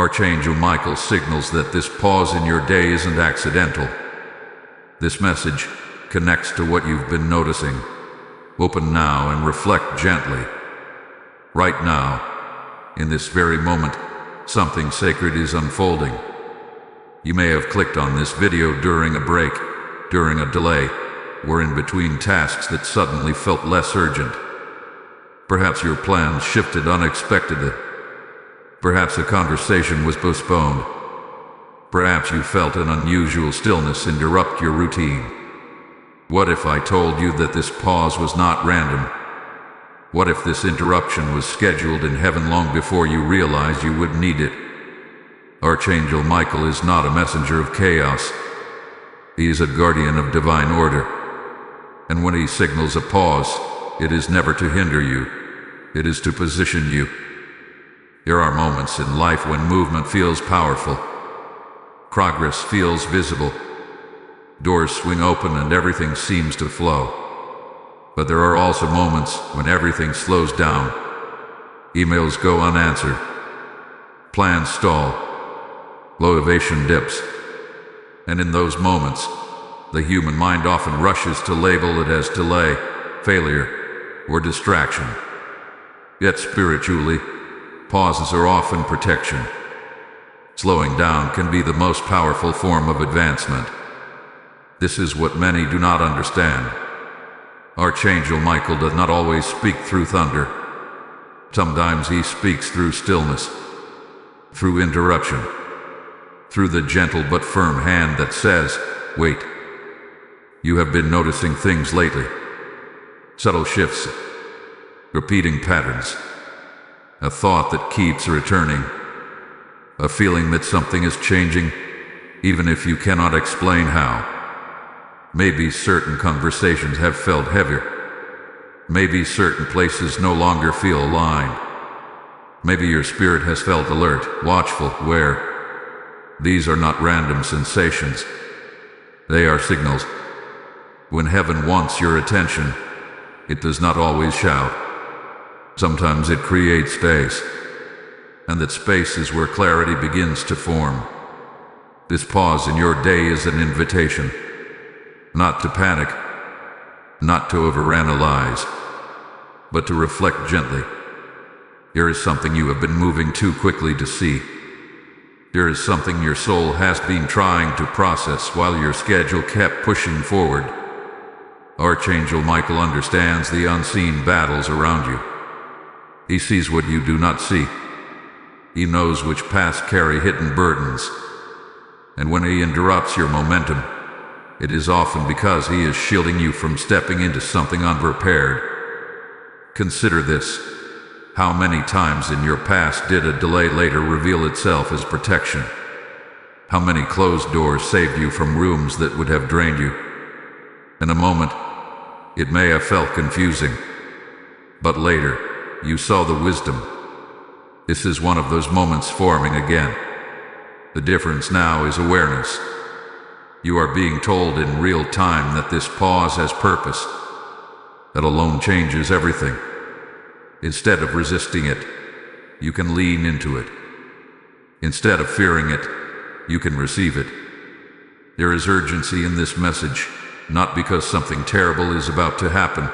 Archangel Michael signals that this pause in your day isn't accidental. This message connects to what you've been noticing. Open now and reflect gently. Right now, in this very moment, something sacred is unfolding. You may have clicked on this video during a break, during a delay, or in between tasks that suddenly felt less urgent. Perhaps your plans shifted unexpectedly. Perhaps a conversation was postponed. Perhaps you felt an unusual stillness interrupt your routine. What if I told you that this pause was not random? What if this interruption was scheduled in heaven long before you realized you would need it? Archangel Michael is not a messenger of chaos. He is a guardian of divine order. And when he signals a pause, it is never to hinder you. It is to position you. There are moments in life when movement feels powerful. Progress feels visible. Doors swing open and everything seems to flow. But there are also moments when everything slows down. Emails go unanswered. Plans stall. Motivation dips. And in those moments, the human mind often rushes to label it as delay, failure, or distraction. Yet spiritually, pauses are often protection. Slowing down can be the most powerful form of advancement. This is what many do not understand. Archangel Michael does not always speak through thunder. Sometimes he speaks through stillness, through interruption, through the gentle but firm hand that says, "Wait." You have been noticing things lately. Subtle shifts, repeating patterns, a thought that keeps returning, a feeling that something is changing, even if you cannot explain how. Maybe certain conversations have felt heavier. Maybe certain places no longer feel aligned. Maybe your spirit has felt alert, watchful, aware. These are not random sensations. They are signals. When heaven wants your attention, it does not always shout. Sometimes it creates space, and that space is where clarity begins to form. This pause in your day is an invitation, not to panic, not to overanalyze, but to reflect gently. Here is something you have been moving too quickly to see. Here is something your soul has been trying to process while your schedule kept pushing forward. Archangel Michael understands the unseen battles around you. He sees what you do not see. He knows which paths carry hidden burdens. And when he interrupts your momentum, it is often because he is shielding you from stepping into something unprepared. Consider this. How many times in your past did a delay later reveal itself as protection? How many closed doors saved you from rooms that would have drained you? In a moment, it may have felt confusing, but later, you saw the wisdom. This is one of those moments forming again. The difference now is awareness. You are being told in real time that this pause has purpose. That alone changes everything. Instead of resisting it, you can lean into it. Instead of fearing it, you can receive it. There is urgency in this message, not because something terrible is about to happen,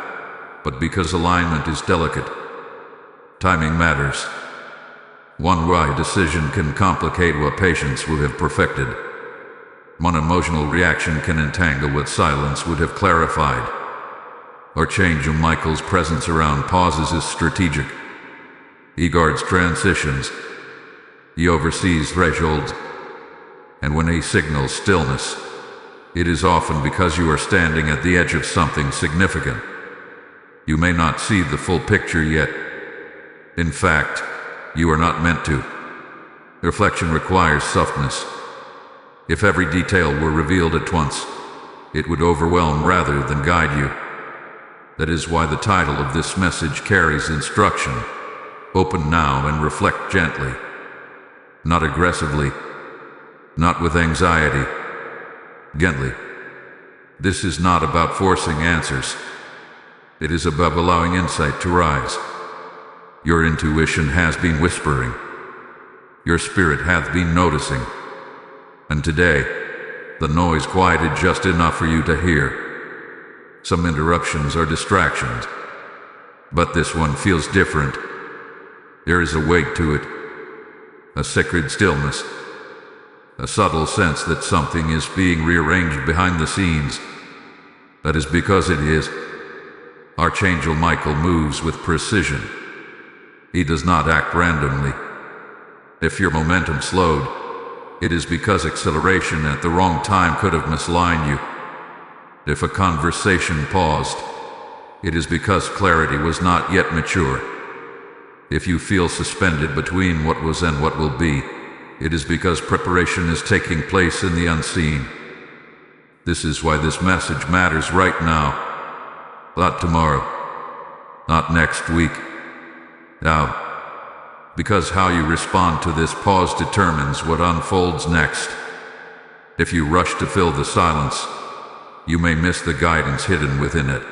but because alignment is delicate. Timing matters. One right decision can complicate what patience would have perfected. One emotional reaction can entangle what silence would have clarified. Archangel Michael's presence around pauses is strategic. He guards transitions. He oversees thresholds. And when he signals stillness, it is often because you are standing at the edge of something significant. You may not see the full picture yet. In fact, you are not meant to. Reflection requires softness. If every detail were revealed at once, it would overwhelm rather than guide you. That is why the title of this message carries instruction. Open now and reflect gently. Not aggressively. Not with anxiety. Gently. This is not about forcing answers. It is about allowing insight to rise. Your intuition has been whispering. your spirit hath been noticing. And today, the noise quieted just enough for you to hear. Some interruptions are distractions, but this one feels different. There is a weight to it, a sacred stillness, a subtle sense that something is being rearranged behind the scenes. That is because it is. Archangel Michael moves with precision. He does not act randomly. If your momentum slowed, it is because acceleration at the wrong time could have misaligned you. If a conversation paused, it is because clarity was not yet mature. If you feel suspended between what was and what will be, it is because preparation is taking place in the unseen. This is why this message matters right now. Not tomorrow, not next week. Now, because how you respond to this pause determines what unfolds next. If you rush to fill the silence, you may miss the guidance hidden within it.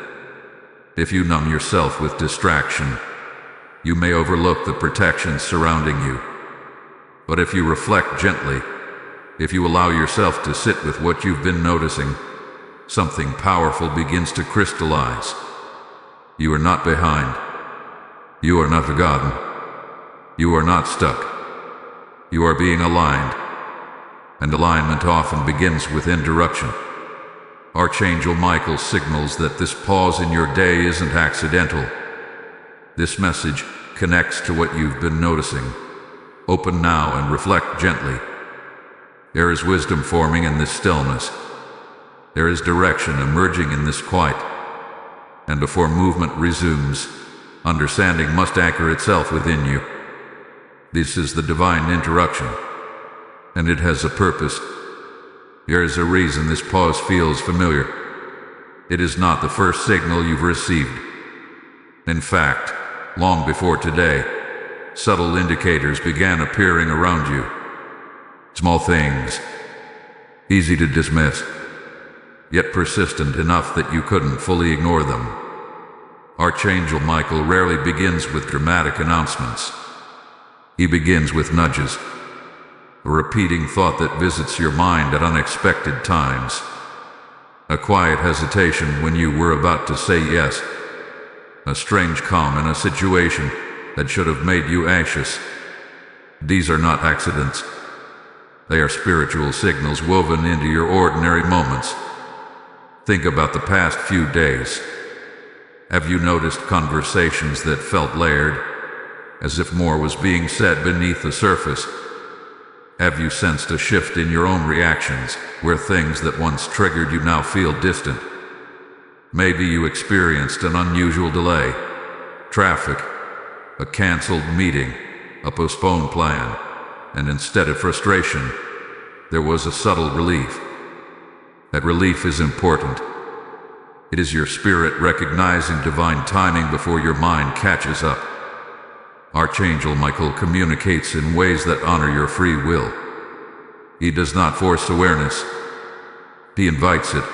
If you numb yourself with distraction, you may overlook the protection surrounding you. But if you reflect gently, if you allow yourself to sit with what you've been noticing, something powerful begins to crystallize. You are not behind. You are not forgotten. You are not stuck. You are being aligned. And alignment often begins with interruption. Archangel Michael signals that this pause in your day isn't accidental. This message connects to what you've been noticing. Open now and reflect gently. There is wisdom forming in this stillness. There is direction emerging in this quiet. And before movement resumes, understanding must anchor itself within you. This is the divine interruption, and it has a purpose. There is a reason this pause feels familiar. It is not the first signal you've received. In fact, long before today, subtle indicators began appearing around you. Small things, easy to dismiss, yet persistent enough that you couldn't fully ignore them. Archangel Michael rarely begins with dramatic announcements. He begins with nudges, a repeating thought that visits your mind at unexpected times, a quiet hesitation when you were about to say yes, a strange calm in a situation that should have made you anxious. These are not accidents. They are spiritual signals woven into your ordinary moments. Think about the past few days. Have you noticed conversations that felt layered, as if more was being said beneath the surface? Have you sensed a shift in your own reactions, where things that once triggered you now feel distant? Maybe you experienced an unusual delay, traffic, a canceled meeting, a postponed plan, and instead of frustration, there was a subtle relief. That relief is important. It is your spirit recognizing divine timing before your mind catches up. Archangel Michael communicates in ways that honor your free will. He does not force awareness. He invites it.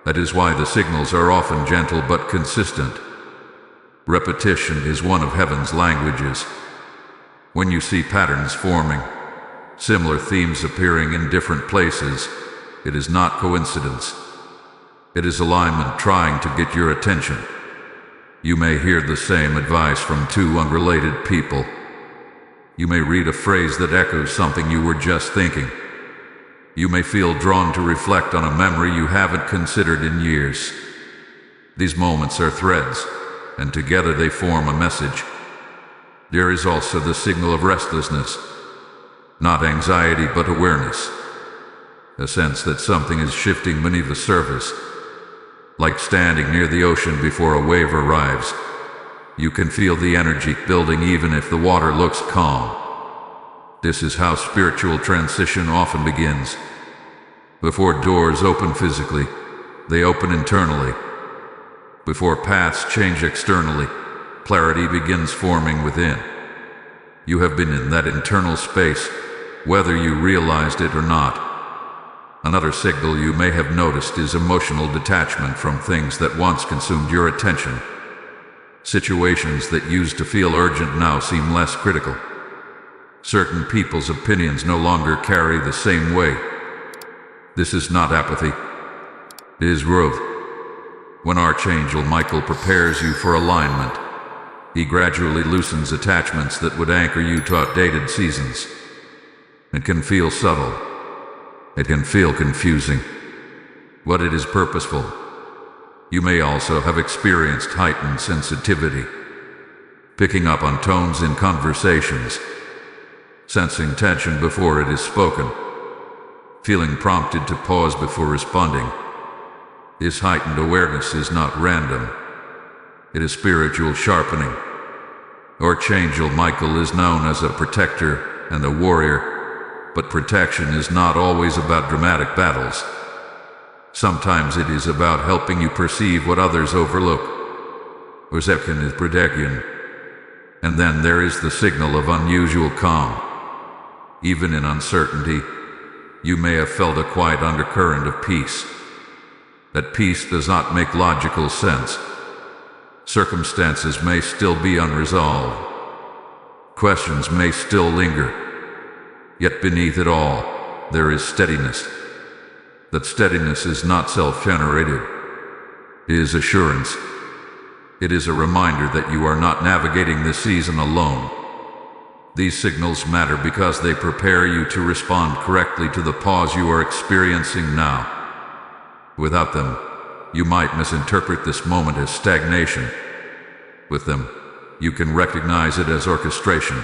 That is why the signals are often gentle but consistent. Repetition is one of heaven's languages. When you see patterns forming, similar themes appearing in different places, it is not coincidence. It is alignment trying to get your attention. You may hear the same advice from two unrelated people. You may read a phrase that echoes something you were just thinking. You may feel drawn to reflect on a memory you haven't considered in years. These moments are threads, and together they form a message. There is also the signal of restlessness. Not anxiety, but awareness. A sense that something is shifting beneath the surface. Like standing near the ocean before a wave arrives. You can feel the energy building even if the water looks calm. This is how spiritual transition often begins. Before doors open physically, they open internally. Before paths change externally, clarity begins forming within. You have been in that internal space, whether you realized it or not. Another signal you may have noticed is emotional detachment from things that once consumed your attention. Situations that used to feel urgent now seem less critical. Certain people's opinions no longer carry the same weight. This is not apathy. It is growth. When Archangel Michael prepares you for alignment, he gradually loosens attachments that would anchor you to outdated seasons. It can feel subtle. It can feel confusing. But it is purposeful. You may also have experienced heightened sensitivity, picking up on tones in conversations, sensing tension before it is spoken, feeling prompted to pause before responding. This heightened awareness is not random. It is spiritual sharpening. Archangel Michael is known as a protector and a warrior, but protection is not always about dramatic battles. Sometimes it is about helping you perceive what others overlook. Perception is protection. And then there is the signal of unusual calm. Even in uncertainty, you may have felt a quiet undercurrent of peace. That peace does not make logical sense. Circumstances may still be unresolved. Questions may still linger. Yet beneath it all, there is steadiness. That steadiness is not self-generated. It is assurance. It is a reminder that you are not navigating this season alone. These signals matter because they prepare you to respond correctly to the pause you are experiencing now. Without them, you might misinterpret this moment as stagnation. With them, you can recognize it as orchestration.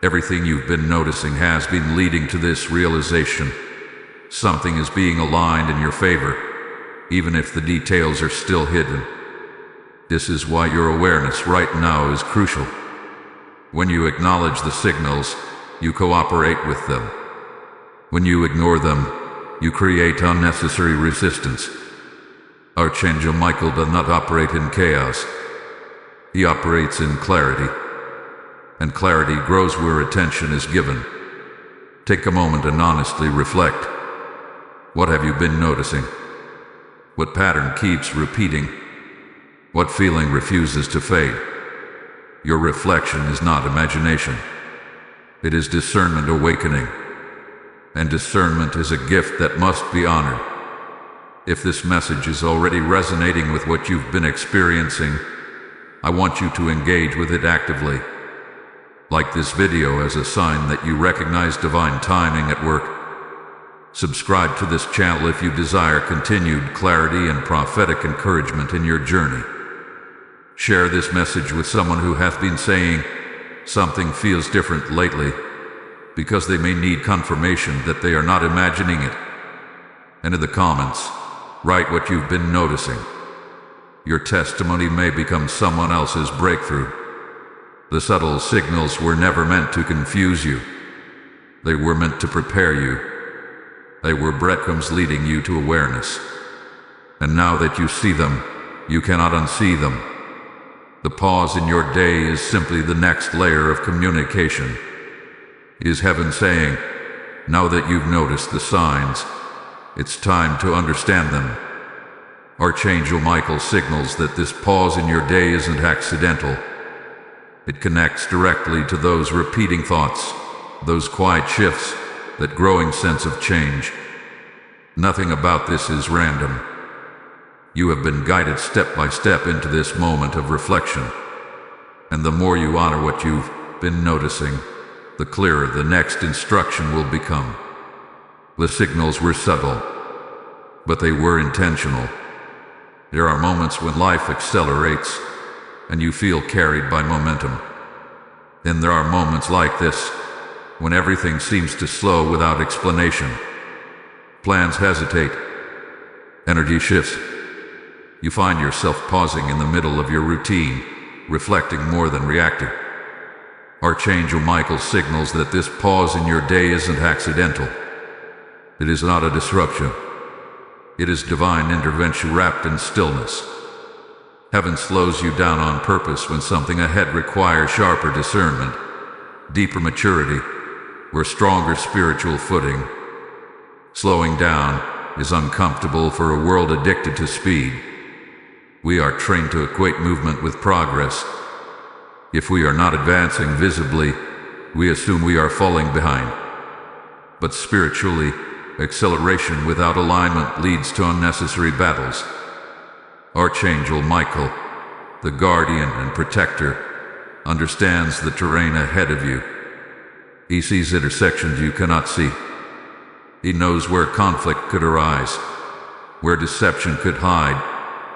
Everything you've been noticing has been leading to this realization. Something is being aligned in your favor, even if the details are still hidden. This is why your awareness right now is crucial. When you acknowledge the signals, you cooperate with them. When you ignore them, you create unnecessary resistance. Archangel Michael does not operate in chaos. He operates in clarity. And clarity grows where attention is given. Take a moment and honestly reflect. What have you been noticing? What pattern keeps repeating? What feeling refuses to fade? Your reflection is not imagination. It is discernment awakening. And discernment is a gift that must be honored. If this message is already resonating with what you've been experiencing, I want you to engage with it actively. Like this video as a sign that you recognize divine timing at work. Subscribe to this channel if you desire continued clarity and prophetic encouragement in your journey. Share this message with someone who has been saying something feels different lately, because they may need confirmation that they are not imagining it. And in the comments, write what you've been noticing. Your testimony may become someone else's breakthrough. The subtle signals were never meant to confuse you. They were meant to prepare you. They were breadcrumbs leading you to awareness. And now that you see them, you cannot unsee them. The pause in your day is simply the next layer of communication. Is heaven saying, now that you've noticed the signs, it's time to understand them. Archangel Michael signals that this pause in your day isn't accidental. It connects directly to those repeating thoughts, those quiet shifts, that growing sense of change. Nothing about this is random. You have been guided step by step into this moment of reflection. And the more you honor what you've been noticing, the clearer the next instruction will become. The signals were subtle, but they were intentional. There are moments when life accelerates, and you feel carried by momentum. Then there are moments like this, when everything seems to slow without explanation. Plans hesitate. Energy shifts. You find yourself pausing in the middle of your routine, reflecting more than reacting. Archangel Michael signals that this pause in your day isn't accidental. It is not a disruption. It is divine intervention wrapped in stillness. Heaven slows you down on purpose when something ahead requires sharper discernment, deeper maturity, or stronger spiritual footing. Slowing down is uncomfortable for a world addicted to speed. We are trained to equate movement with progress. If we are not advancing visibly, we assume we are falling behind. But spiritually, acceleration without alignment leads to unnecessary battles. Archangel Michael, the guardian and protector, understands the terrain ahead of you. He sees intersections you cannot see. He knows where conflict could arise, where deception could hide,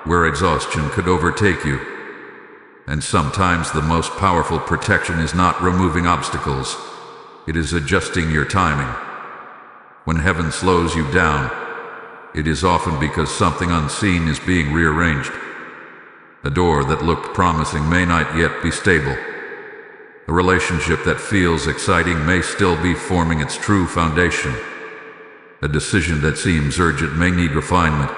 where exhaustion could overtake you. And sometimes the most powerful protection is not removing obstacles, it is adjusting your timing. When heaven slows you down, it is often because something unseen is being rearranged. A door that looked promising may not yet be stable. A relationship that feels exciting may still be forming its true foundation. A decision that seems urgent may need refinement.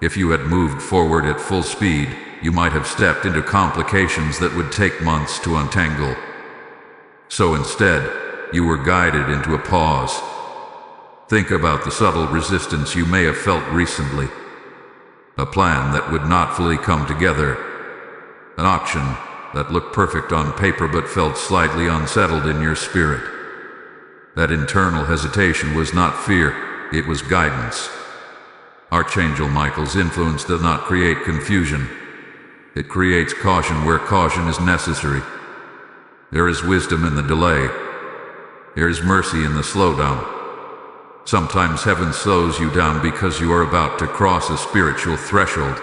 If you had moved forward at full speed, you might have stepped into complications that would take months to untangle. So instead, you were guided into a pause. Think about the subtle resistance you may have felt recently. A plan that would not fully come together. An option that looked perfect on paper but felt slightly unsettled in your spirit. That internal hesitation was not fear, it was guidance. Archangel Michael's influence does not create confusion. It creates caution where caution is necessary. There is wisdom in the delay. There is mercy in the slowdown. Sometimes heaven slows you down because you are about to cross a spiritual threshold.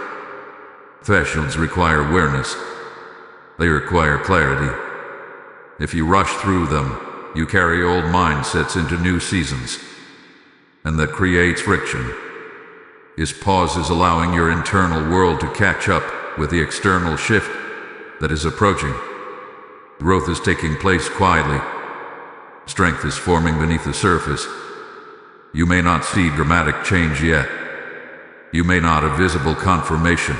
Thresholds require awareness. They require clarity. If you rush through them, you carry old mindsets into new seasons. And that creates friction. This pause is allowing your internal world to catch up with the external shift that is approaching. Growth is taking place quietly. Strength is forming beneath the surface. You may not see dramatic change yet. You may not have visible confirmation.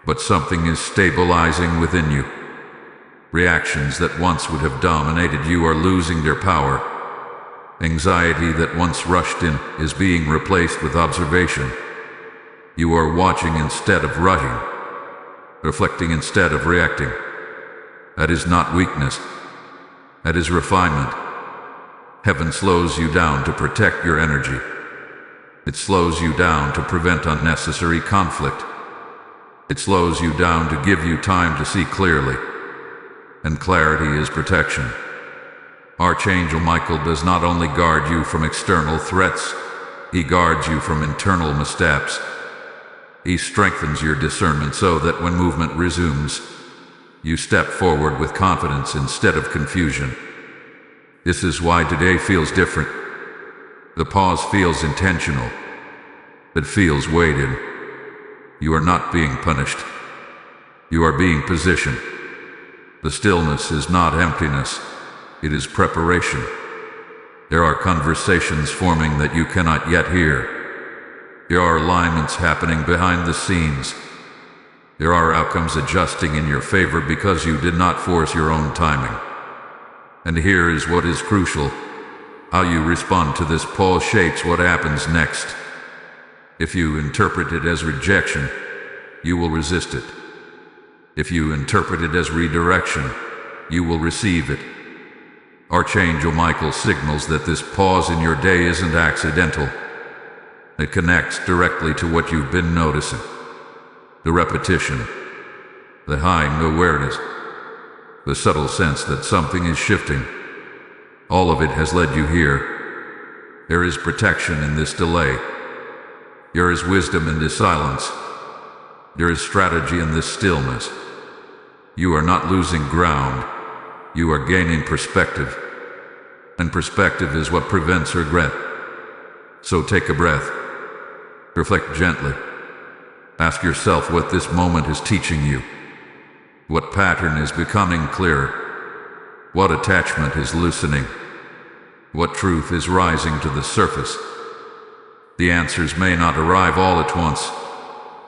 But something is stabilizing within you. Reactions that once would have dominated you are losing their power. Anxiety that once rushed in is being replaced with observation. You are watching instead of rushing, reflecting instead of reacting. That is not weakness. That is refinement. Heaven slows you down to protect your energy. It slows you down to prevent unnecessary conflict. It slows you down to give you time to see clearly. And clarity is protection. Archangel Michael does not only guard you from external threats, he guards you from internal missteps. He strengthens your discernment so that when movement resumes, you step forward with confidence instead of confusion. This is why today feels different. The pause feels intentional. It feels weighted. You are not being punished. You are being positioned. The stillness is not emptiness. It is preparation. There are conversations forming that you cannot yet hear. There are alignments happening behind the scenes. There are outcomes adjusting in your favor because you did not force your own timing. And here is what is crucial. How you respond to this pause shapes what happens next. If you interpret it as rejection, you will resist it. If you interpret it as redirection, you will receive it. Archangel Michael signals that this pause in your day isn't accidental. It connects directly to what you've been noticing. The repetition, the heightened awareness, the subtle sense that something is shifting. All of it has led you here. There is protection in this delay. There is wisdom in this silence. There is strategy in this stillness. You are not losing ground. You are gaining perspective. And perspective is what prevents regret. So take a breath. Reflect gently. Ask yourself what this moment is teaching you. What pattern is becoming clearer? What attachment is loosening? What truth is rising to the surface? The answers may not arrive all at once,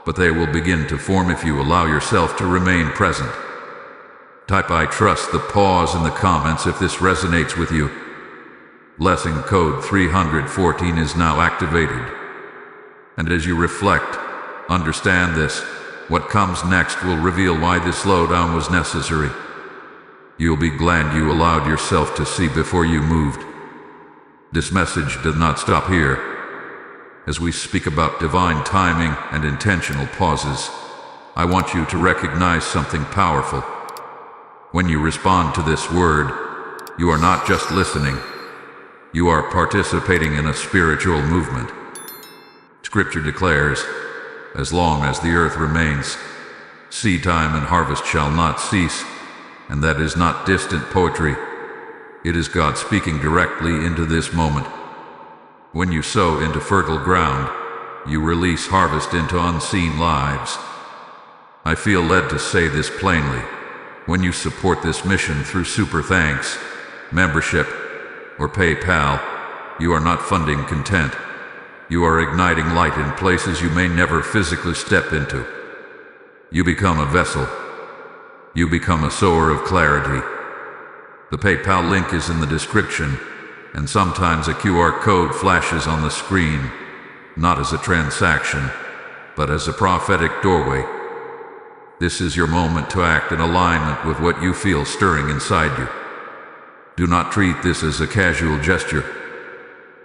but they will begin to form if you allow yourself to remain present. Type "I trust" the pause in the comments if this resonates with you. Blessing code 314 is now activated. And as you reflect, understand this. What comes next will reveal why this slowdown was necessary. You'll be glad you allowed yourself to see before you moved. This message does not stop here. As we speak about divine timing and intentional pauses, I want you to recognize something powerful. When you respond to this word, you are not just listening. You are participating in a spiritual movement. Scripture declares, as long as the earth remains, seed time and harvest shall not cease, and that is not distant poetry. It is God speaking directly into this moment. When you sow into fertile ground, you release harvest into unseen lives. I feel led to say this plainly. When you support this mission through super thanks, membership, or PayPal, you are not funding content. You are igniting light in places you may never physically step into. You become a vessel. You become a sower of clarity. The PayPal link is in the description, and sometimes a QR code flashes on the screen, not as a transaction, but as a prophetic doorway. This is your moment to act in alignment with what you feel stirring inside you. Do not treat this as a casual gesture.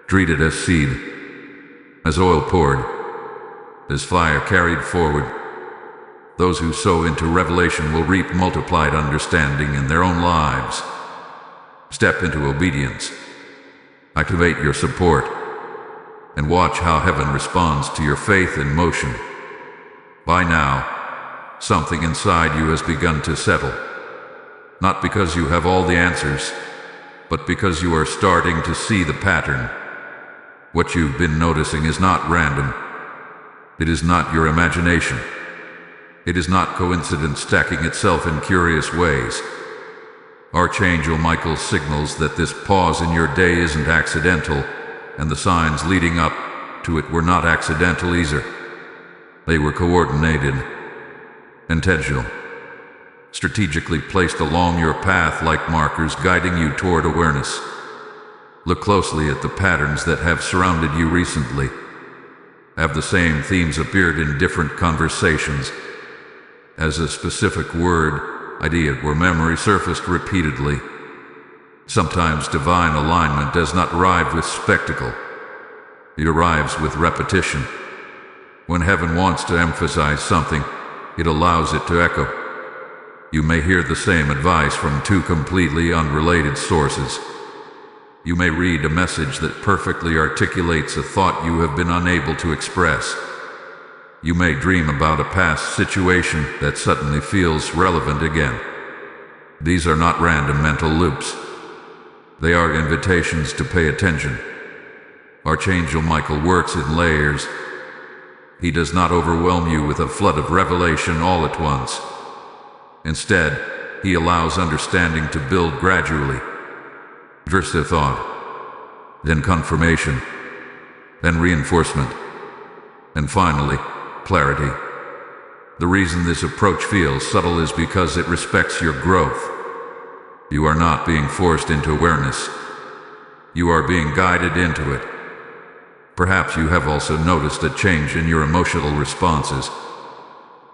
Treat it as seed, as oil poured, as fire carried forward. Those who sow into revelation will reap multiplied understanding in their own lives. Step into obedience. Activate your support, and watch how heaven responds to your faith in motion. By now, something inside you has begun to settle. Not because you have all the answers, but because you are starting to see the pattern. What you've been noticing is not random. It is not your imagination. It is not coincidence stacking itself in curious ways. Archangel Michael signals that this pause in your day isn't accidental, and the signs leading up to it were not accidental either. They were coordinated, intentional, strategically placed along your path like markers guiding you toward awareness. Look closely at the patterns that have surrounded you recently. Have the same themes appeared in different conversations? As a specific word, idea, or memory surfaced repeatedly? Sometimes divine alignment does not arrive with spectacle. It arrives with repetition. When heaven wants to emphasize something, it allows it to echo. You may hear the same advice from two completely unrelated sources. You may read a message that perfectly articulates a thought you have been unable to express. You may dream about a past situation that suddenly feels relevant again. These are not random mental loops. They are invitations to pay attention. Archangel Michael works in layers. He does not overwhelm you with a flood of revelation all at once. Instead, he allows understanding to build gradually. First a thought, then confirmation, then reinforcement, and finally, clarity. The reason this approach feels subtle is because it respects your growth. You are not being forced into awareness. You are being guided into it. Perhaps you have also noticed a change in your emotional responses.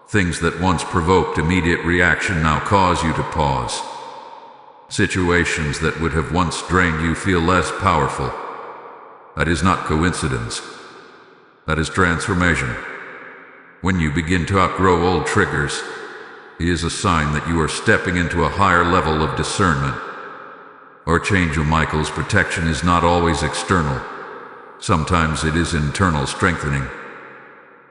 Things that once provoked immediate reaction now cause you to pause. Situations that would have once drained you feel less powerful. That is not coincidence. That is transformation. When you begin to outgrow old triggers, it is a sign that you are stepping into a higher level of discernment. Archangel Michael's protection is not always external. Sometimes it is internal strengthening.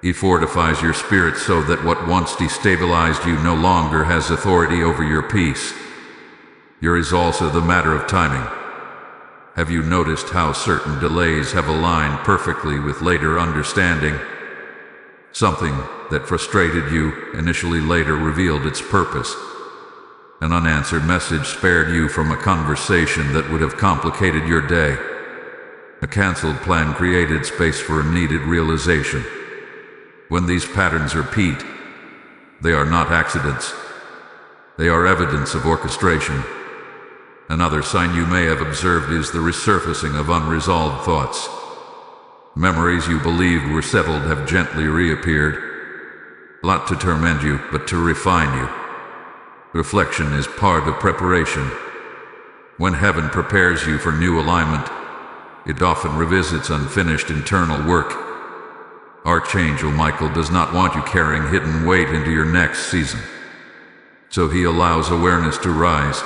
He fortifies your spirit so that what once destabilized you no longer has authority over your peace. Yours is also the matter of timing. Have you noticed how certain delays have aligned perfectly with later understanding? Something that frustrated you initially later revealed its purpose. An unanswered message spared you from a conversation that would have complicated your day. A canceled plan created space for a needed realization. When these patterns repeat, they are not accidents. They are evidence of orchestration. Another sign you may have observed is the resurfacing of unresolved thoughts. Memories you believed were settled have gently reappeared. Not to torment you, but to refine you. Reflection is part of preparation. When heaven prepares you for new alignment, it often revisits unfinished internal work. Archangel Michael does not want you carrying hidden weight into your next season. So he allows awareness to rise,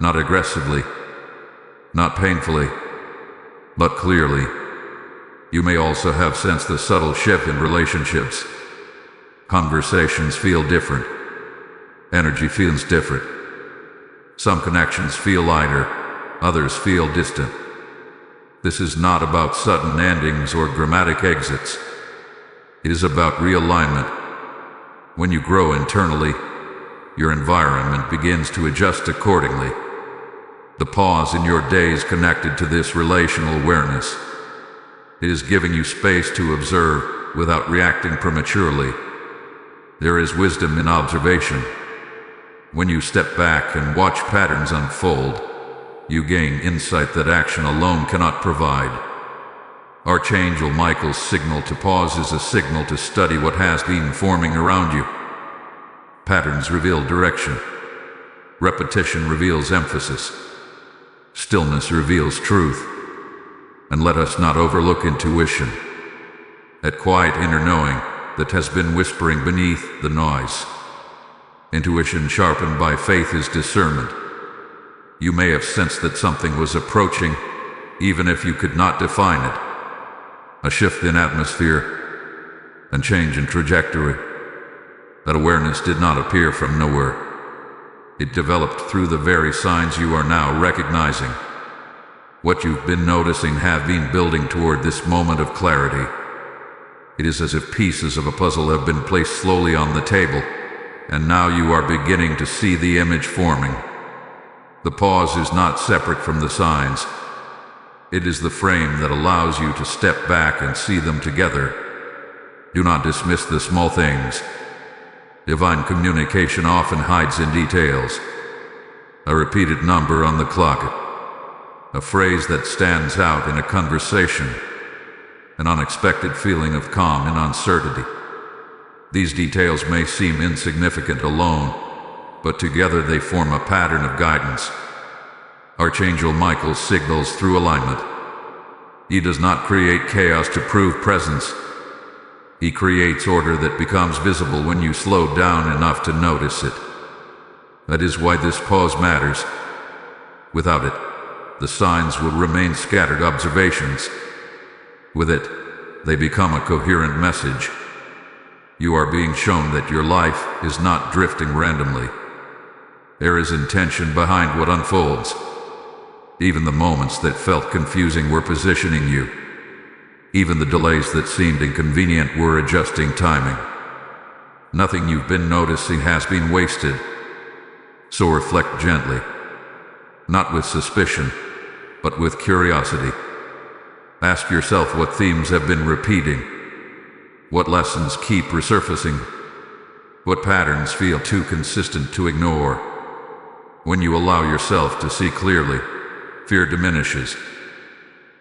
not aggressively, not painfully, but clearly. You may also have sensed the subtle shift in relationships. Conversations feel different. Energy feels different. Some connections feel lighter, others feel distant. This is not about sudden endings or dramatic exits. It is about realignment. When you grow internally, your environment begins to adjust accordingly. The pause in your day is connected to this relational awareness. It is giving you space to observe without reacting prematurely. There is wisdom in observation. When you step back and watch patterns unfold, you gain insight that action alone cannot provide. Archangel Michael's signal to pause is a signal to study what has been forming around you. Patterns reveal direction. Repetition reveals emphasis. Stillness reveals truth. And let us not overlook intuition, that quiet inner knowing that has been whispering beneath the noise. Intuition sharpened by faith is discernment. You may have sensed that something was approaching, even if you could not define it. A shift in atmosphere, and change in trajectory. That awareness did not appear from nowhere. It developed through the very signs you are now recognizing. What you've been noticing have been building toward this moment of clarity. It is as if pieces of a puzzle have been placed slowly on the table, and now you are beginning to see the image forming. The pause is not separate from the signs. It is the frame that allows you to step back and see them together. Do not dismiss the small things. Divine communication often hides in details. A repeated number on the clock, a phrase that stands out in a conversation, an unexpected feeling of calm in uncertainty. These details may seem insignificant alone, but together they form a pattern of guidance. Archangel Michael signals through alignment. He does not create chaos to prove presence. He creates order that becomes visible when you slow down enough to notice it. That is why this pause matters. Without it, the signs will remain scattered observations. With it, they become a coherent message. You are being shown that your life is not drifting randomly. There is intention behind what unfolds. Even the moments that felt confusing were positioning you. Even the delays that seemed inconvenient were adjusting timing. Nothing you've been noticing has been wasted. So reflect gently. Not with suspicion, but with curiosity. Ask yourself what themes have been repeating. What lessons keep resurfacing? What patterns feel too consistent to ignore? When you allow yourself to see clearly, fear diminishes.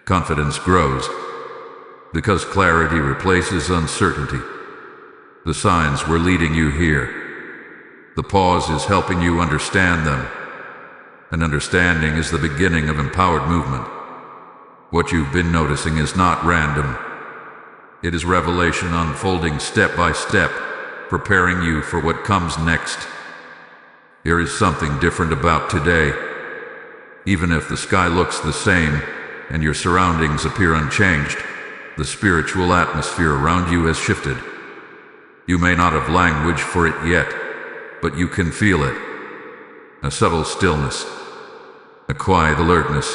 Confidence grows. Because clarity replaces uncertainty. The signs were leading you here. The pause is helping you understand them. And understanding is the beginning of empowered movement. What you've been noticing is not random. It is revelation unfolding step by step, preparing you for what comes next. There is something different about today. Even if the sky looks the same and your surroundings appear unchanged, the spiritual atmosphere around you has shifted. You may not have language for it yet, but you can feel it. A subtle stillness, a quiet alertness,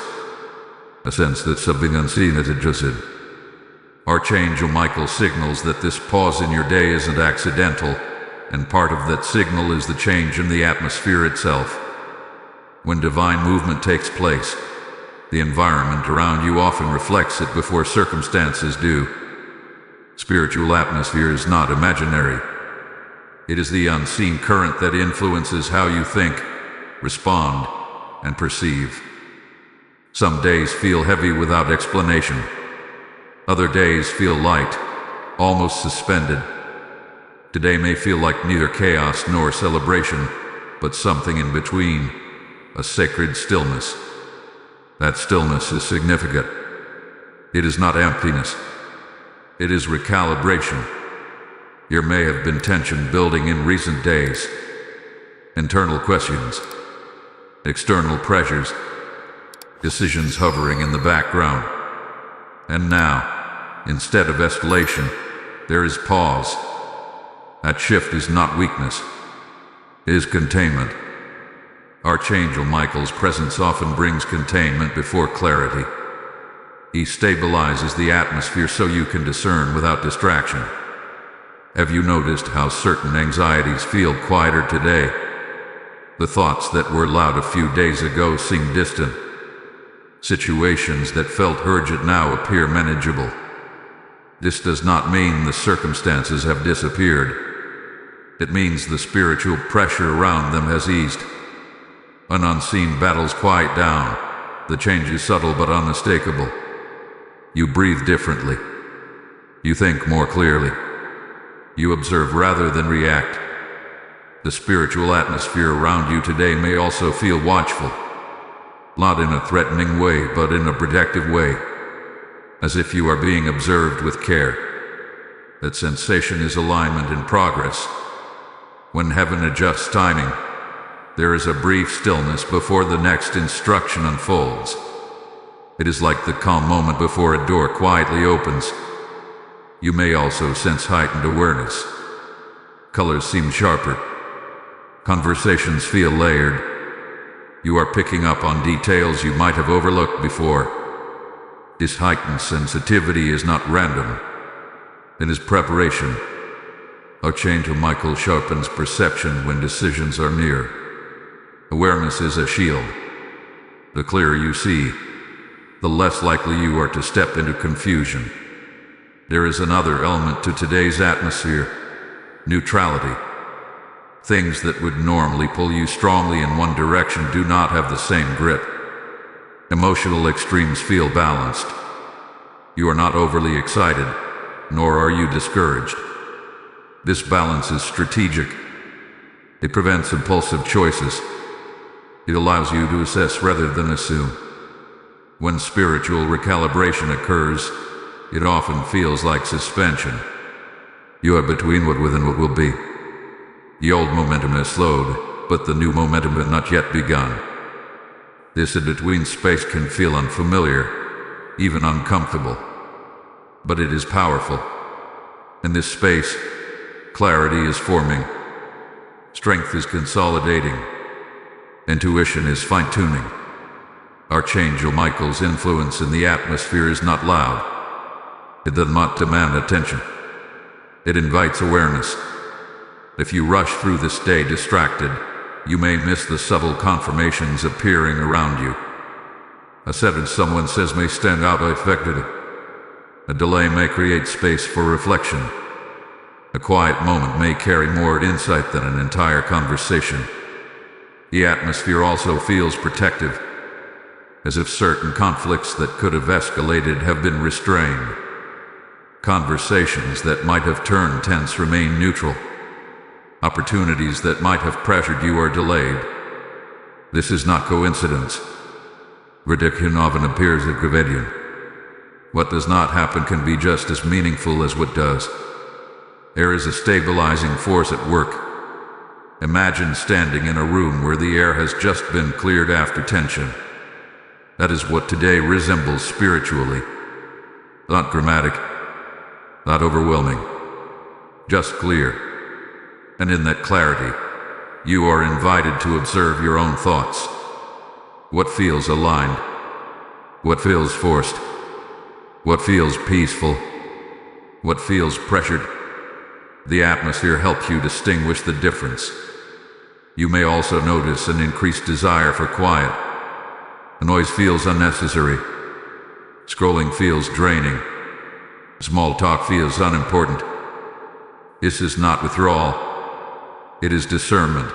a sense that something unseen has adjusted. Archangel Michael signals that this pause in your day isn't accidental, and part of that signal is the change in the atmosphere itself. When divine movement takes place, the environment around you often reflects it before circumstances do. Spiritual atmosphere is not imaginary. It is the unseen current that influences how you think, respond, and perceive. Some days feel heavy without explanation. Other days feel light, almost suspended. Today may feel like neither chaos nor celebration, but something in between, a sacred stillness. That stillness is significant. It is not emptiness. It is recalibration. There may have been tension building in recent days. Internal questions, external pressures, decisions hovering in the background. And now, instead of escalation, there is pause. That shift is not weakness. It is containment. Archangel Michael's presence often brings containment before clarity. He stabilizes the atmosphere so you can discern without distraction. Have you noticed how certain anxieties feel quieter today? The thoughts that were loud a few days ago seem distant. Situations that felt urgent now appear manageable. This does not mean the circumstances have disappeared. It means the spiritual pressure around them has eased. An unseen battles quiet down. The change is subtle but unmistakable. You breathe differently. You think more clearly. You observe rather than react. The spiritual atmosphere around you today may also feel watchful. Not in a threatening way, but in a protective way. As if you are being observed with care. That sensation is alignment in progress. When heaven adjusts timing, there is a brief stillness before the next instruction unfolds. It is like the calm moment before a door quietly opens. You may also sense heightened awareness. Colors seem sharper. Conversations feel layered. You are picking up on details you might have overlooked before. This heightened sensitivity is not random. It is preparation. Archangel Michael sharpens perception when decisions are near. Awareness is a shield. The clearer you see, the less likely you are to step into confusion. There is another element to today's atmosphere: neutrality. Things that would normally pull you strongly in one direction do not have the same grip. Emotional extremes feel balanced. You are not overly excited, nor are you discouraged. This balance is strategic. It prevents impulsive choices. It allows you to assess rather than assume. When spiritual recalibration occurs, it often feels like suspension. You are between what was and what will be. The old momentum has slowed, but the new momentum has not yet begun. This in-between space can feel unfamiliar, even uncomfortable. But it is powerful. In this space, clarity is forming. Strength is consolidating. Intuition is fine-tuning. Archangel Michael's influence in the atmosphere is not loud. It does not demand attention. It invites awareness. If you rush through this day distracted, you may miss the subtle confirmations appearing around you. A sentence someone says may stand out unexpectedly. A delay may create space for reflection. A quiet moment may carry more insight than an entire conversation. The atmosphere also feels protective, as if certain conflicts that could have escalated have been restrained. Conversations that might have turned tense remain neutral. Opportunities that might have pressured you are delayed. This is not coincidence. Ridiculous often appears at Gravedian. What does not happen can be just as meaningful as what does. There is a stabilizing force at work. Imagine standing in a room where the air has just been cleared after tension. That is what today resembles spiritually. Not dramatic, not overwhelming, just clear. And in that clarity, you are invited to observe your own thoughts. What feels aligned? What feels forced? What feels peaceful? What feels pressured? The atmosphere helps you distinguish the difference. You may also notice an increased desire for quiet. The noise feels unnecessary. Scrolling feels draining. Small talk feels unimportant. This is not withdrawal. It is discernment.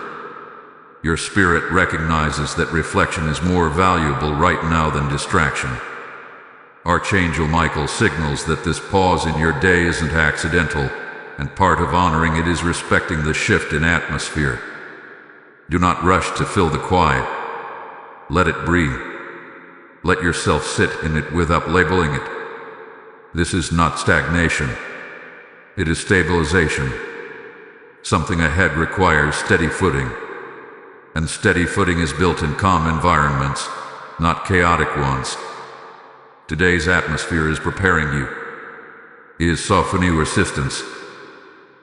Your spirit recognizes that reflection is more valuable right now than distraction. Archangel Michael signals that this pause in your day isn't accidental, and part of honoring it is respecting the shift in atmosphere. Do not rush to fill the quiet. Let it breathe. Let yourself sit in it without labeling it. This is not stagnation. It is stabilization. Something ahead requires steady footing. And steady footing is built in calm environments, not chaotic ones. Today's atmosphere is preparing you. It is softening resistance.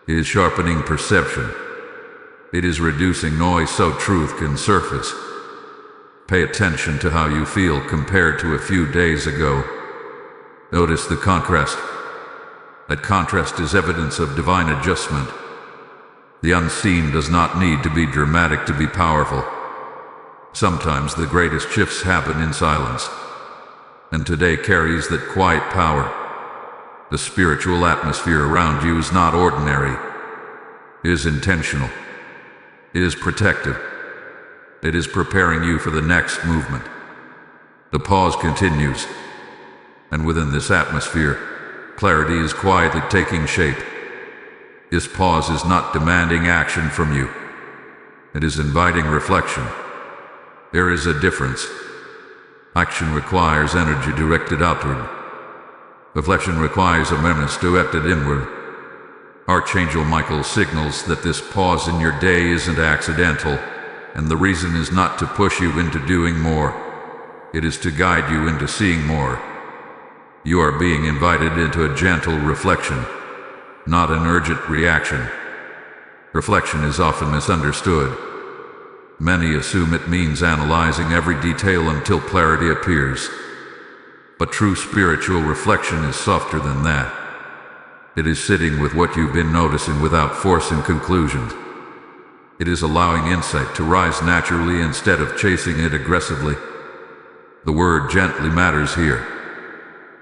It is sharpening perception. It is reducing noise so truth can surface. Pay attention to how you feel compared to a few days ago. Notice the contrast. That contrast is evidence of divine adjustment. The unseen does not need to be dramatic to be powerful. Sometimes the greatest shifts happen in silence. And today carries that quiet power. The spiritual atmosphere around you is not ordinary. It is intentional. It is protective. It is preparing you for the next movement. The pause continues. And within this atmosphere, clarity is quietly taking shape. This pause is not demanding action from you. It is inviting reflection. There is a difference. Action requires energy directed outward. Reflection requires awareness directed inward. Archangel Michael signals that this pause in your day isn't accidental, and the reason is not to push you into doing more. It is to guide you into seeing more. You are being invited into a gentle reflection, not an urgent reaction. Reflection is often misunderstood. Many assume it means analyzing every detail until clarity appears. But true spiritual reflection is softer than that. It is sitting with what you've been noticing without forcing conclusions. It is allowing insight to rise naturally instead of chasing it aggressively. The word gently matters here.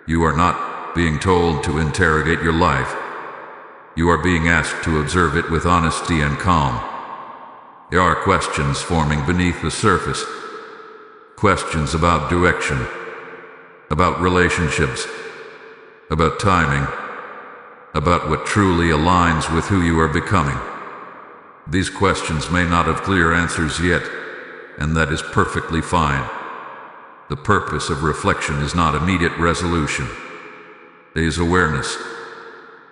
You are not being told to interrogate your life. You are being asked to observe it with honesty and calm. There are questions forming beneath the surface. Questions about direction, about relationships, about timing, about what truly aligns with who you are becoming. These questions may not have clear answers yet, and that is perfectly fine. The purpose of reflection is not immediate resolution. It is awareness.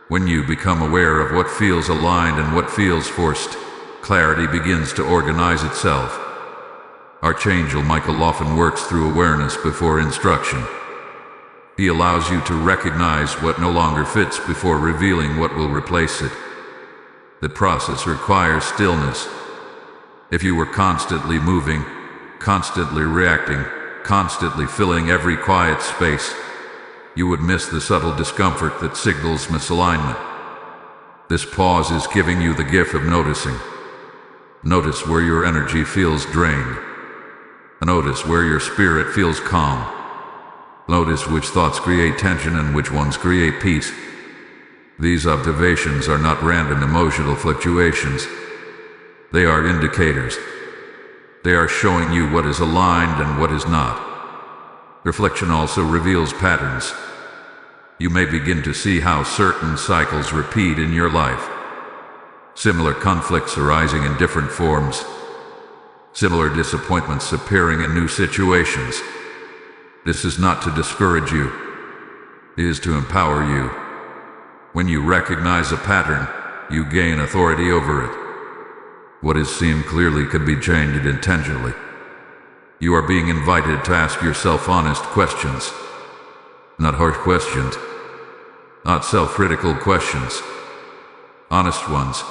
When you become aware of what feels aligned and what feels forced, clarity begins to organize itself. Archangel Michael often works through awareness before instruction. He allows you to recognize what no longer fits before revealing what will replace it. The process requires stillness. If you were constantly moving, constantly reacting, constantly filling every quiet space, you would miss the subtle discomfort that signals misalignment. This pause is giving you the gift of noticing. Notice where your energy feels drained. Notice where your spirit feels calm. Notice which thoughts create tension and which ones create peace. These observations are not random emotional fluctuations. They are indicators. They are showing you what is aligned and what is not. Reflection also reveals patterns. You may begin to see how certain cycles repeat in your life. Similar conflicts arising in different forms. Similar disappointments appearing in new situations. This is not to discourage you. It is to empower you. When you recognize a pattern, you gain authority over it. What is seen clearly can be changed intentionally. You are being invited to ask yourself honest questions. Not harsh questions. Not self-critical questions. Honest ones.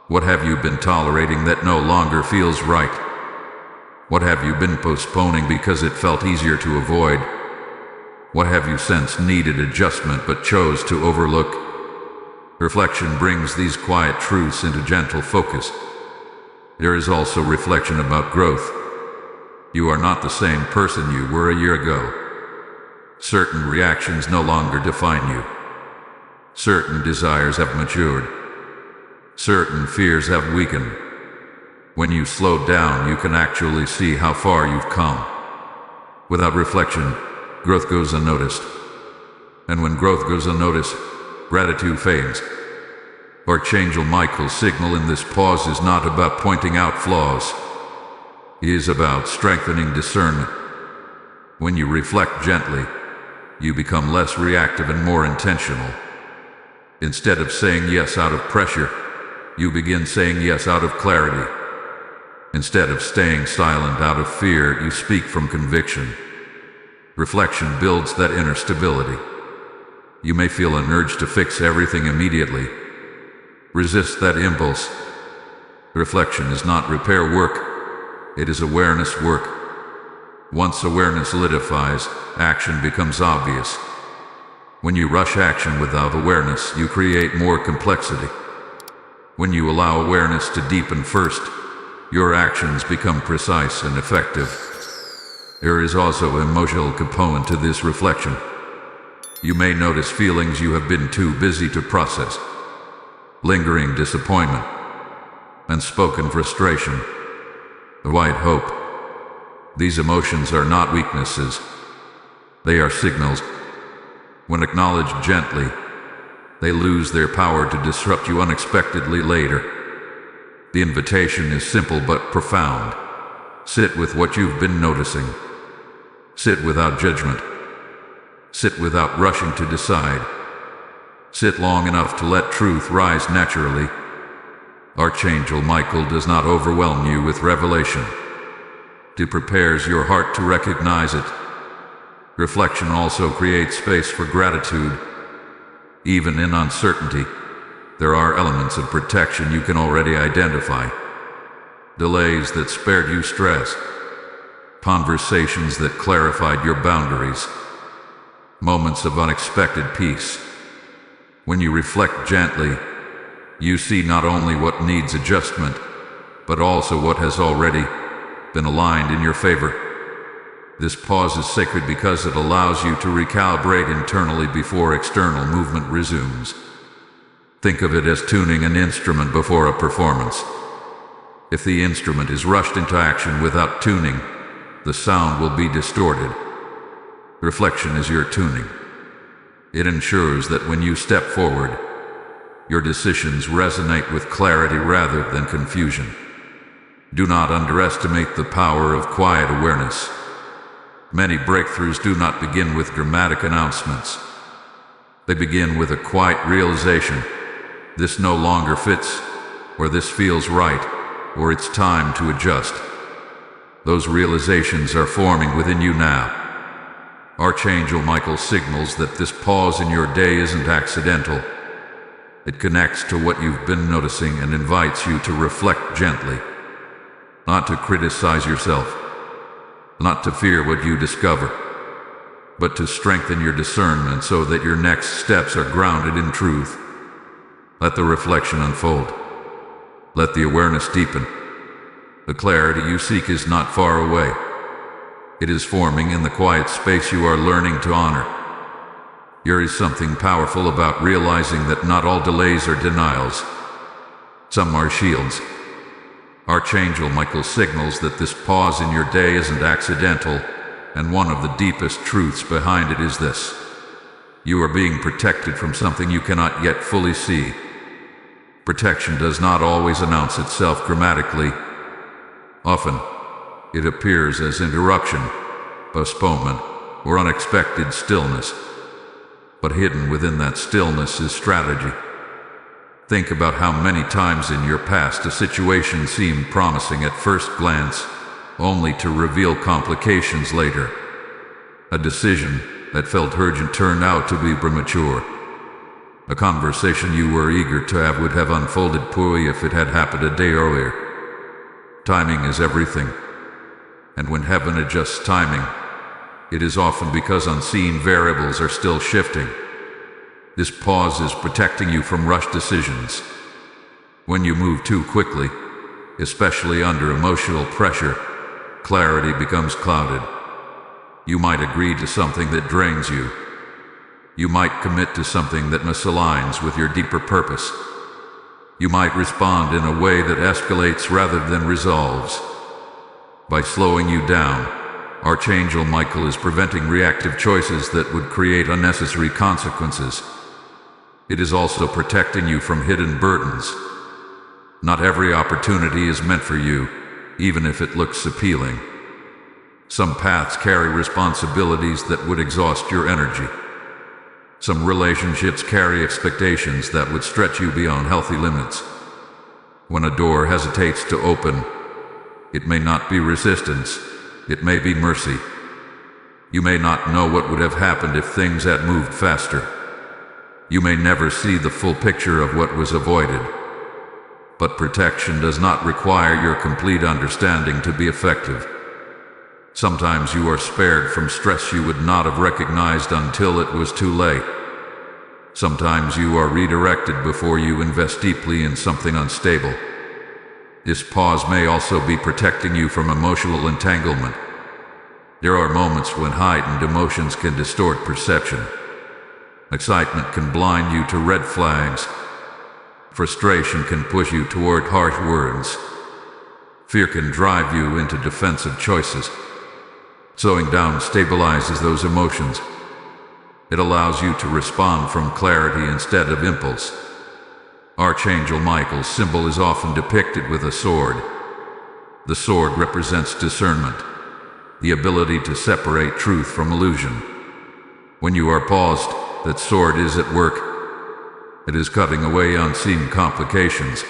What have you been tolerating that no longer feels right? What have you been postponing because it felt easier to avoid? What have you sensed needed adjustment but chose to overlook? Reflection brings these quiet truths into gentle focus. There is also reflection about growth. You are not the same person you were a year ago. Certain reactions no longer define you. Certain desires have matured. Certain fears have weakened. When you slow down, you can actually see how far you've come. Without reflection, growth goes unnoticed. And when growth goes unnoticed, gratitude fades. Archangel Michael's signal in this pause is not about pointing out flaws. It is about strengthening discernment. When you reflect gently, you become less reactive and more intentional. Instead of saying yes out of pressure, you begin saying yes out of clarity. Instead of staying silent out of fear, you speak from conviction. Reflection builds that inner stability. You may feel an urge to fix everything immediately. Resist that impulse. Reflection is not repair work, it is awareness work. Once awareness solidifies, action becomes obvious. When you rush action without awareness, you create more complexity. When you allow awareness to deepen first, your actions become precise and effective. There is also an emotional component to this reflection. You may notice feelings you have been too busy to process. Lingering disappointment, unspoken frustration, white hope. These emotions are not weaknesses. They are signals. When acknowledged gently, they lose their power to disrupt you unexpectedly later. The invitation is simple but profound. Sit with what you've been noticing. Sit without judgment. Sit without rushing to decide. Sit long enough to let truth rise naturally. Archangel Michael does not overwhelm you with revelation. He prepares your heart to recognize it. Reflection also creates space for gratitude. Even in uncertainty, there are elements of protection you can already identify. Delays that spared you stress. Conversations that clarified your boundaries. Moments of unexpected peace. When you reflect gently, you see not only what needs adjustment, but also what has already been aligned in your favor. This pause is sacred because it allows you to recalibrate internally before external movement resumes. Think of it as tuning an instrument before a performance. If the instrument is rushed into action without tuning, the sound will be distorted. Reflection is your tuning. It ensures that when you step forward, your decisions resonate with clarity rather than confusion. Do not underestimate the power of quiet awareness. Many breakthroughs do not begin with dramatic announcements. They begin with a quiet realization. This no longer fits, or this feels right, or it's time to adjust. Those realizations are forming within you now. Archangel Michael signals that this pause in your day isn't accidental. It connects to what you've been noticing and invites you to reflect gently. Not to criticize yourself, not to fear what you discover, but to strengthen your discernment so that your next steps are grounded in truth. Let the reflection unfold. Let the awareness deepen. The clarity you seek is not far away. It is forming in the quiet space you are learning to honor. There is something powerful about realizing that not all delays are denials. Some are shields. Archangel Michael signals that this pause in your day isn't accidental, and one of the deepest truths behind it is this. You are being protected from something you cannot yet fully see. Protection does not always announce itself dramatically. Often, it appears as interruption, postponement, or unexpected stillness. But hidden within that stillness is strategy. Think about how many times in your past a situation seemed promising at first glance, only to reveal complications later. A decision that felt urgent turned out to be premature. A conversation you were eager to have would have unfolded poorly if it had happened a day earlier. Timing is everything. And when heaven adjusts timing, it is often because unseen variables are still shifting. This pause is protecting you from rushed decisions. When you move too quickly, especially under emotional pressure, clarity becomes clouded. You might agree to something that drains you. You might commit to something that misaligns with your deeper purpose. You might respond in a way that escalates rather than resolves. By slowing you down, Archangel Michael is preventing reactive choices that would create unnecessary consequences. It is also protecting you from hidden burdens. Not every opportunity is meant for you, even if it looks appealing. Some paths carry responsibilities that would exhaust your energy. Some relationships carry expectations that would stretch you beyond healthy limits. When a door hesitates to open, it may not be resistance, it may be mercy. You may not know what would have happened if things had moved faster. You may never see the full picture of what was avoided. But protection does not require your complete understanding to be effective. Sometimes you are spared from stress you would not have recognized until it was too late. Sometimes you are redirected before you invest deeply in something unstable. This pause may also be protecting you from emotional entanglement. There are moments when heightened emotions can distort perception. Excitement can blind you to red flags. Frustration can push you toward harsh words. Fear can drive you into defensive choices. Slowing down stabilizes those emotions. It allows you to respond from clarity instead of impulse. Archangel Michael's symbol is often depicted with a sword. The sword represents discernment, the ability to separate truth from illusion. When you are paused, that sword is at work. It is cutting away unseen complications.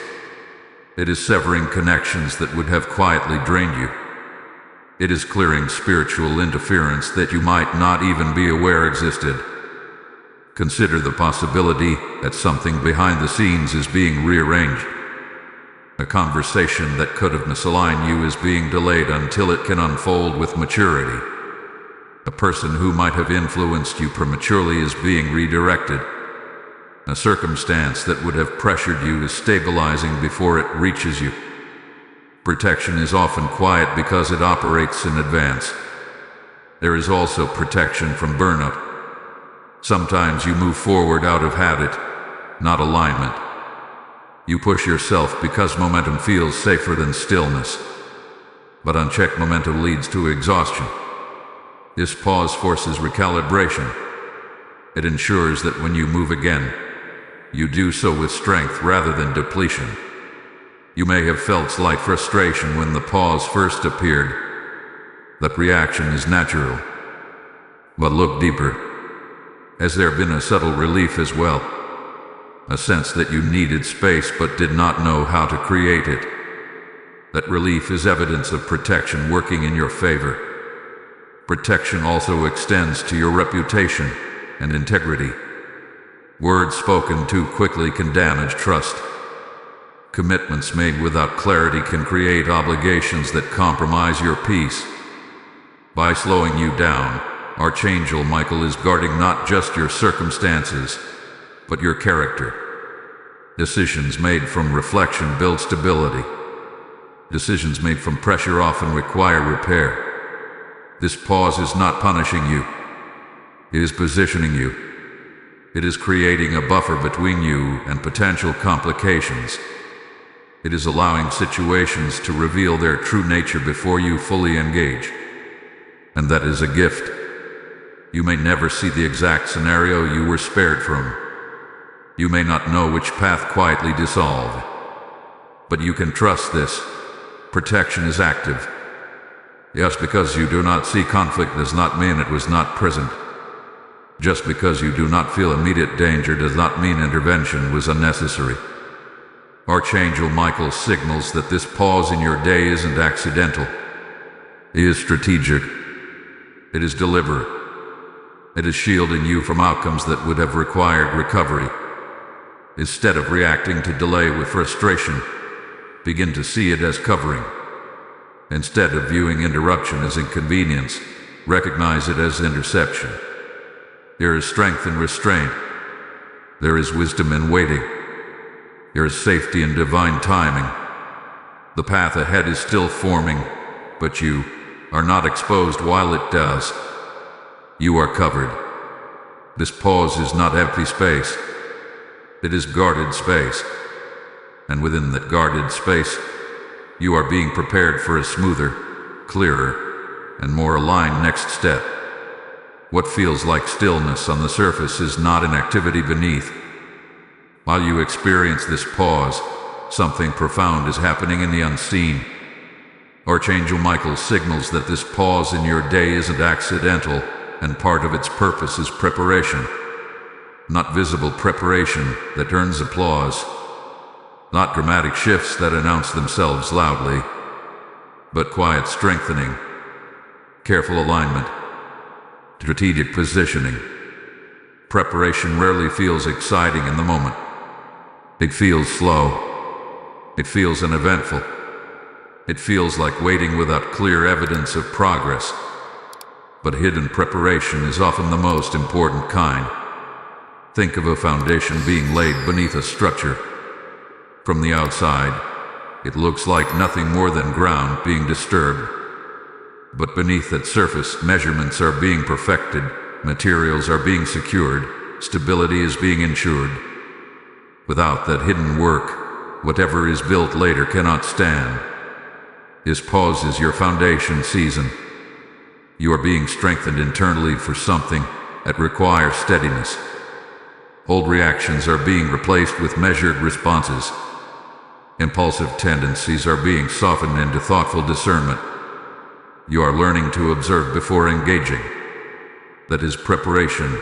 It is severing connections that would have quietly drained you. It is clearing spiritual interference that you might not even be aware existed. Consider the possibility that something behind the scenes is being rearranged. A conversation that could have misaligned you is being delayed until it can unfold with maturity. A person who might have influenced you prematurely is being redirected. A circumstance that would have pressured you is stabilizing before it reaches you. Protection is often quiet because it operates in advance. There is also protection from burnout. Sometimes you move forward out of habit, not alignment. You push yourself because momentum feels safer than stillness. But unchecked momentum leads to exhaustion. This pause forces recalibration. It ensures that when you move again, you do so with strength rather than depletion. You may have felt slight frustration when the pause first appeared. That reaction is natural. But look deeper. Has there been a subtle relief as well? A sense that you needed space but did not know how to create it. That relief is evidence of protection working in your favor. Protection also extends to your reputation and integrity. Words spoken too quickly can damage trust. Commitments made without clarity can create obligations that compromise your peace. By slowing you down, Archangel Michael is guarding not just your circumstances, but your character. Decisions made from reflection build stability. Decisions made from pressure often require repair. This pause is not punishing you. It is positioning you. It is creating a buffer between you and potential complications. It is allowing situations to reveal their true nature before you fully engage. And that is a gift. You may never see the exact scenario you were spared from. You may not know which path quietly dissolved. But you can trust this. Protection is active. Just because you do not see conflict does not mean it was not present. Just because you do not feel immediate danger does not mean intervention was unnecessary. Archangel Michael signals that this pause in your day isn't accidental. It is strategic. It is deliberate. It is shielding you from outcomes that would have required recovery. Instead of reacting to delay with frustration, begin to see it as covering. Instead of viewing interruption as inconvenience, recognize it as interception. There is strength in restraint. There is wisdom in waiting. There is safety in divine timing. The path ahead is still forming, but you are not exposed while it does. You are covered. This pause is not empty space. It is guarded space. And within that guarded space, you are being prepared for a smoother, clearer, and more aligned next step. What feels like stillness on the surface is not an activity beneath. While you experience this pause, something profound is happening in the unseen. Archangel Michael signals that this pause in your day isn't accidental, and part of its purpose is preparation. Not visible preparation that earns applause, not dramatic shifts that announce themselves loudly, but quiet strengthening, careful alignment, strategic positioning. Preparation rarely feels exciting in the moment. It feels slow. It feels uneventful. It feels like waiting without clear evidence of progress. But hidden preparation is often the most important kind. Think of a foundation being laid beneath a structure. From the outside, it looks like nothing more than ground being disturbed. But beneath that surface, measurements are being perfected, materials are being secured, stability is being ensured. Without that hidden work, whatever is built later cannot stand. This pause is your foundation season. You are being strengthened internally for something that requires steadiness. Old reactions are being replaced with measured responses. Impulsive tendencies are being softened into thoughtful discernment. You are learning to observe before engaging. That is preparation.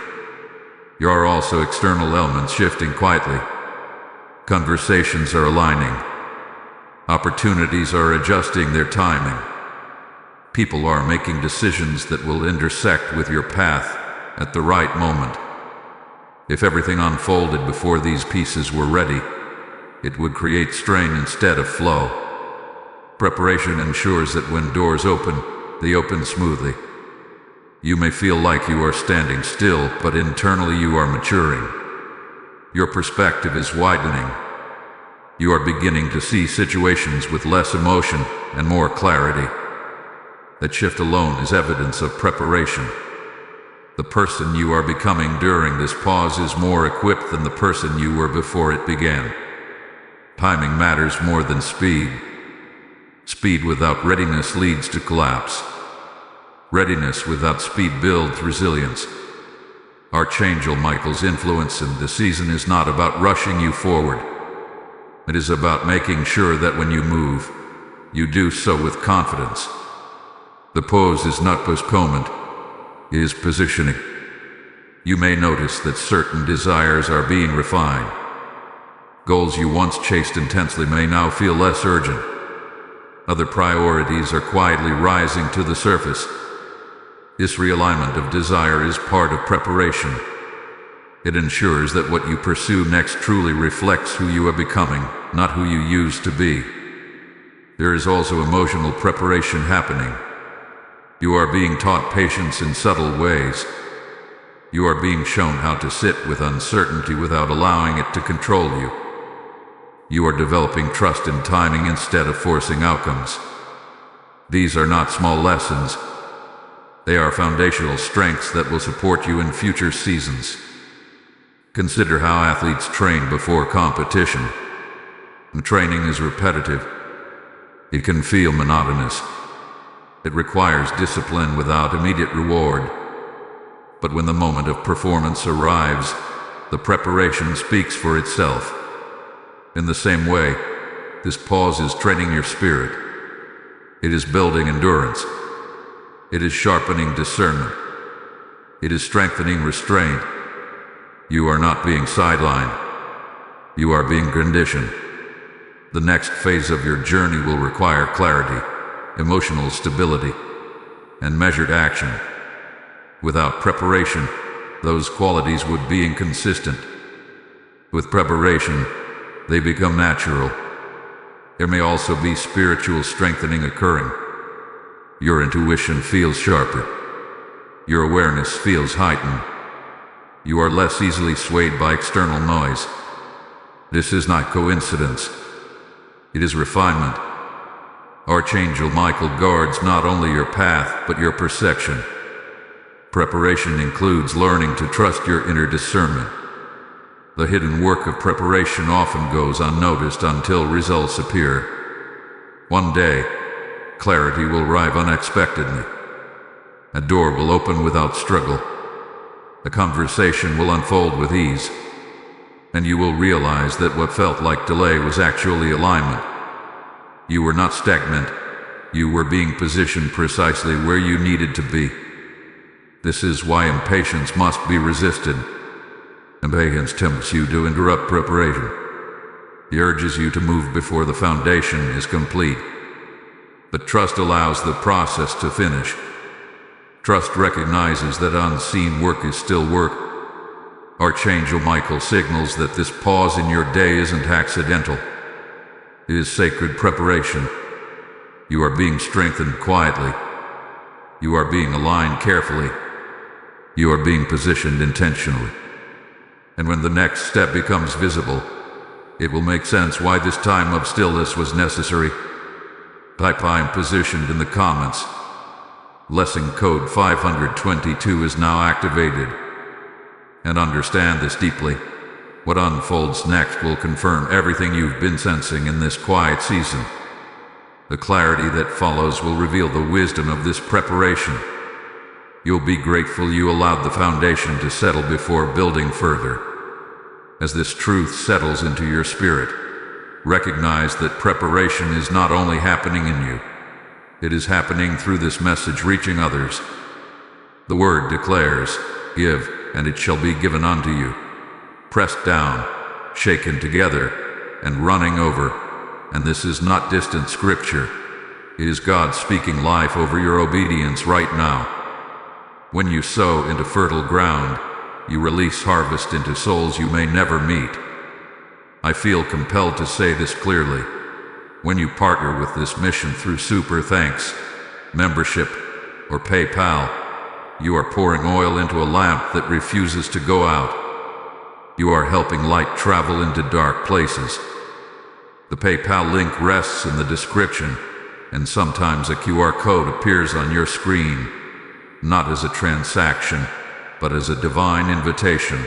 There are also external elements shifting quietly. Conversations are aligning. Opportunities are adjusting their timing. People are making decisions that will intersect with your path at the right moment. If everything unfolded before these pieces were ready, it would create strain instead of flow. Preparation ensures that when doors open, they open smoothly. You may feel like you are standing still, but internally you are maturing. Your perspective is widening. You are beginning to see situations with less emotion and more clarity. That shift alone is evidence of preparation. The person you are becoming during this pause is more equipped than the person you were before it began. Timing matters more than speed. Speed without readiness leads to collapse. Readiness without speed builds resilience. Archangel Michael's influence in this season is not about rushing you forward. It is about making sure that when you move, you do so with confidence. The pause is not postponement, it is positioning. You may notice that certain desires are being refined. Goals you once chased intensely may now feel less urgent. Other priorities are quietly rising to the surface. This realignment of desire is part of preparation. It ensures that what you pursue next truly reflects who you are becoming, not who you used to be. There is also emotional preparation happening. You are being taught patience in subtle ways. You are being shown how to sit with uncertainty without allowing it to control you. You are developing trust in timing instead of forcing outcomes. These are not small lessons. They are foundational strengths that will support you in future seasons. Consider how athletes train before competition. The training is repetitive. It can feel monotonous. It requires discipline without immediate reward. But when the moment of performance arrives, the preparation speaks for itself. In the same way, this pause is training your spirit. It is building endurance. It is sharpening discernment. It is strengthening restraint. You are not being sidelined. You are being conditioned. The next phase of your journey will require clarity, emotional stability, and measured action. Without preparation, those qualities would be inconsistent. With preparation, they become natural. There may also be spiritual strengthening occurring. Your intuition feels sharper. Your awareness feels heightened. You are less easily swayed by external noise. This is not coincidence. It is refinement. Archangel Michael guards not only your path, but your perception. Preparation includes learning to trust your inner discernment. The hidden work of preparation often goes unnoticed until results appear. One day, clarity will arrive unexpectedly. A door will open without struggle. A conversation will unfold with ease. and you will realize that what felt like delay was actually alignment. You were not stagnant. You were being positioned precisely where you needed to be. This is why impatience must be resisted. Impatience tempts you to interrupt preparation. It urges you to move before the foundation is complete. But trust allows the process to finish. Trust recognizes that unseen work is still work. Archangel Michael signals that this pause in your day isn't accidental. It is sacred preparation. You are being strengthened quietly. You are being aligned carefully. You are being positioned intentionally. And when the next step becomes visible, it will make sense why this time of stillness was necessary. Type "I am positioned" in the comments. Lesson code 522 is now activated. And understand this deeply. What unfolds next will confirm everything you've been sensing in this quiet season. The clarity that follows will reveal the wisdom of this preparation. You'll be grateful you allowed the foundation to settle before building further. As this truth settles into your spirit, recognize that preparation is not only happening in you, it is happening through this message reaching others. The word declares, "Give, and it shall be given unto you. Pressed down, shaken together, and running over." And this is not distant scripture. It is God speaking life over your obedience right now. When you sow into fertile ground, you release harvest into souls you may never meet. I feel compelled to say this clearly. When you partner with this mission through Super Thanks, membership, or PayPal, you are pouring oil into a lamp that refuses to go out. You are helping light travel into dark places. The PayPal link rests in the description, and sometimes a QR code appears on your screen, not as a transaction, but as a divine invitation.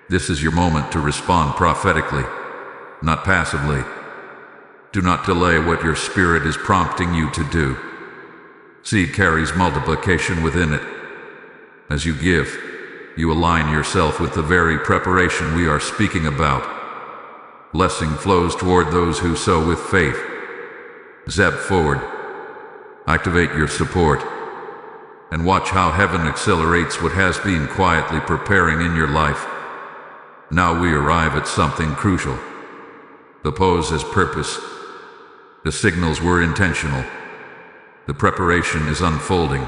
This is your moment to respond prophetically, not passively. Do not delay what your spirit is prompting you to do. Seed carries multiplication within it. As you give, you align yourself with the very preparation we are speaking about. Blessing flows toward those who sow with faith. Zeb forward. Activate your support. And watch how heaven accelerates what has been quietly preparing in your life. Now we arrive at something crucial. The pose has purpose. The signals were intentional. The preparation is unfolding.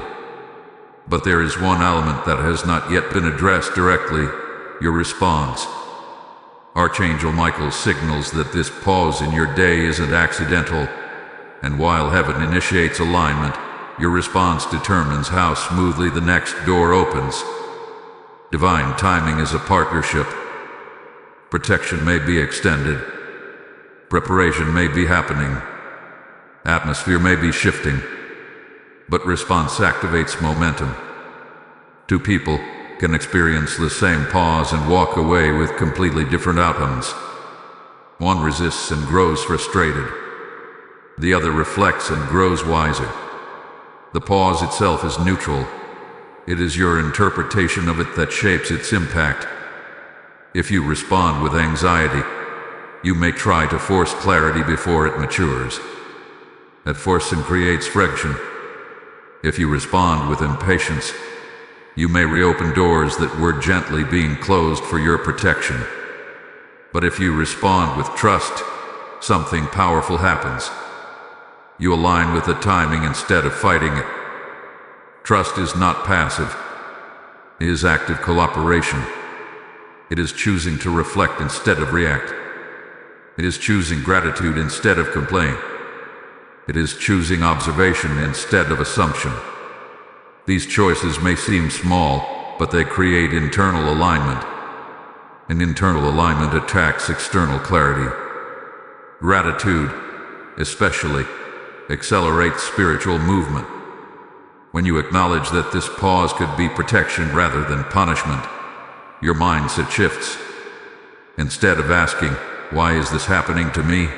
But there is one element that has not yet been addressed directly: your response. Archangel Michael signals that this pause in your day isn't accidental, and while heaven initiates alignment, your response determines how smoothly the next door opens. Divine timing is a partnership. Protection may be extended. Preparation may be happening. Atmosphere may be shifting. But response activates momentum. Two people can experience the same pause and walk away with completely different outcomes. One resists and grows frustrated. The other reflects and grows wiser. The pause itself is neutral. It is your interpretation of it that shapes its impact. If you respond with anxiety, you may try to force clarity before it matures. That forcing creates friction. If you respond with impatience, you may reopen doors that were gently being closed for your protection. But if you respond with trust, something powerful happens. You align with the timing instead of fighting it. Trust is not passive. It is active cooperation. It is choosing to reflect instead of react. It is choosing gratitude instead of complaint. It is choosing observation instead of assumption. These choices may seem small, but they create internal alignment. And internal alignment attacks external clarity. Gratitude, especially, accelerates spiritual movement. When you acknowledge that this pause could be protection rather than punishment, your mindset shifts. Instead of asking, "Why is this happening to me?"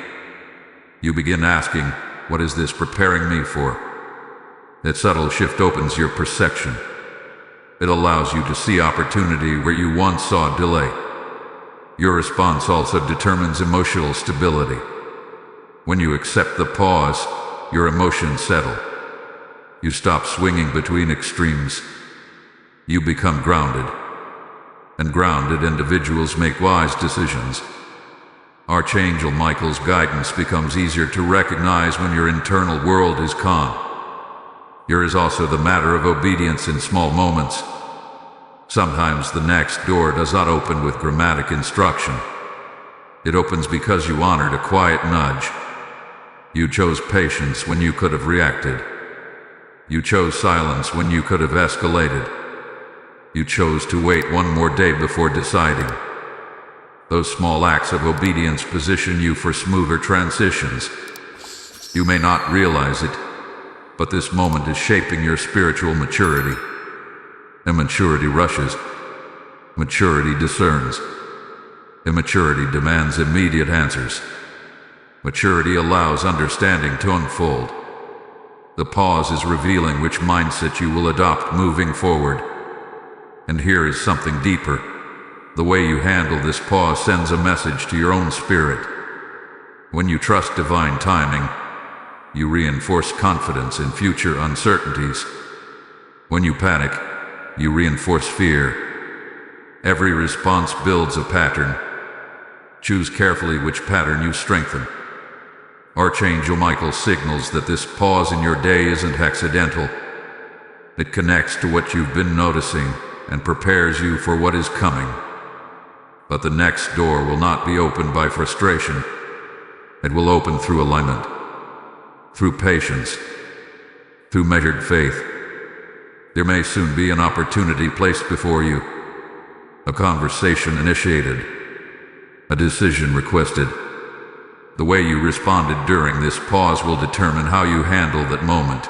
you begin asking, "What is this preparing me for?" That subtle shift opens your perception. It allows you to see opportunity where you once saw delay. Your response also determines emotional stability. When you accept the pause, your emotions settle. You stop swinging between extremes. You become grounded. And grounded individuals make wise decisions. Archangel Michael's guidance becomes easier to recognize when your internal world is calm. Here is also the matter of obedience in small moments. Sometimes the next door does not open with grammatic instruction. It opens because you honored a quiet nudge. You chose patience when you could have reacted. You chose silence when you could have escalated. You chose to wait one more day before deciding. Those small acts of obedience position you for smoother transitions. You may not realize it, but this moment is shaping your spiritual maturity. Immaturity rushes. Maturity discerns. Immaturity demands immediate answers. Maturity allows understanding to unfold. The pause is revealing which mindset you will adopt moving forward. And here is something deeper. The way you handle this pause sends a message to your own spirit. When you trust divine timing, you reinforce confidence in future uncertainties. When you panic, you reinforce fear. Every response builds a pattern. Choose carefully which pattern you strengthen. Archangel Michael signals that this pause in your day isn't accidental. It connects to what you've been noticing and prepares you for what is coming. But the next door will not be opened by frustration. It will open through alignment, through patience, through measured faith. There may soon be an opportunity placed before you, a conversation initiated, a decision requested. The way you responded during this pause will determine how you handle that moment.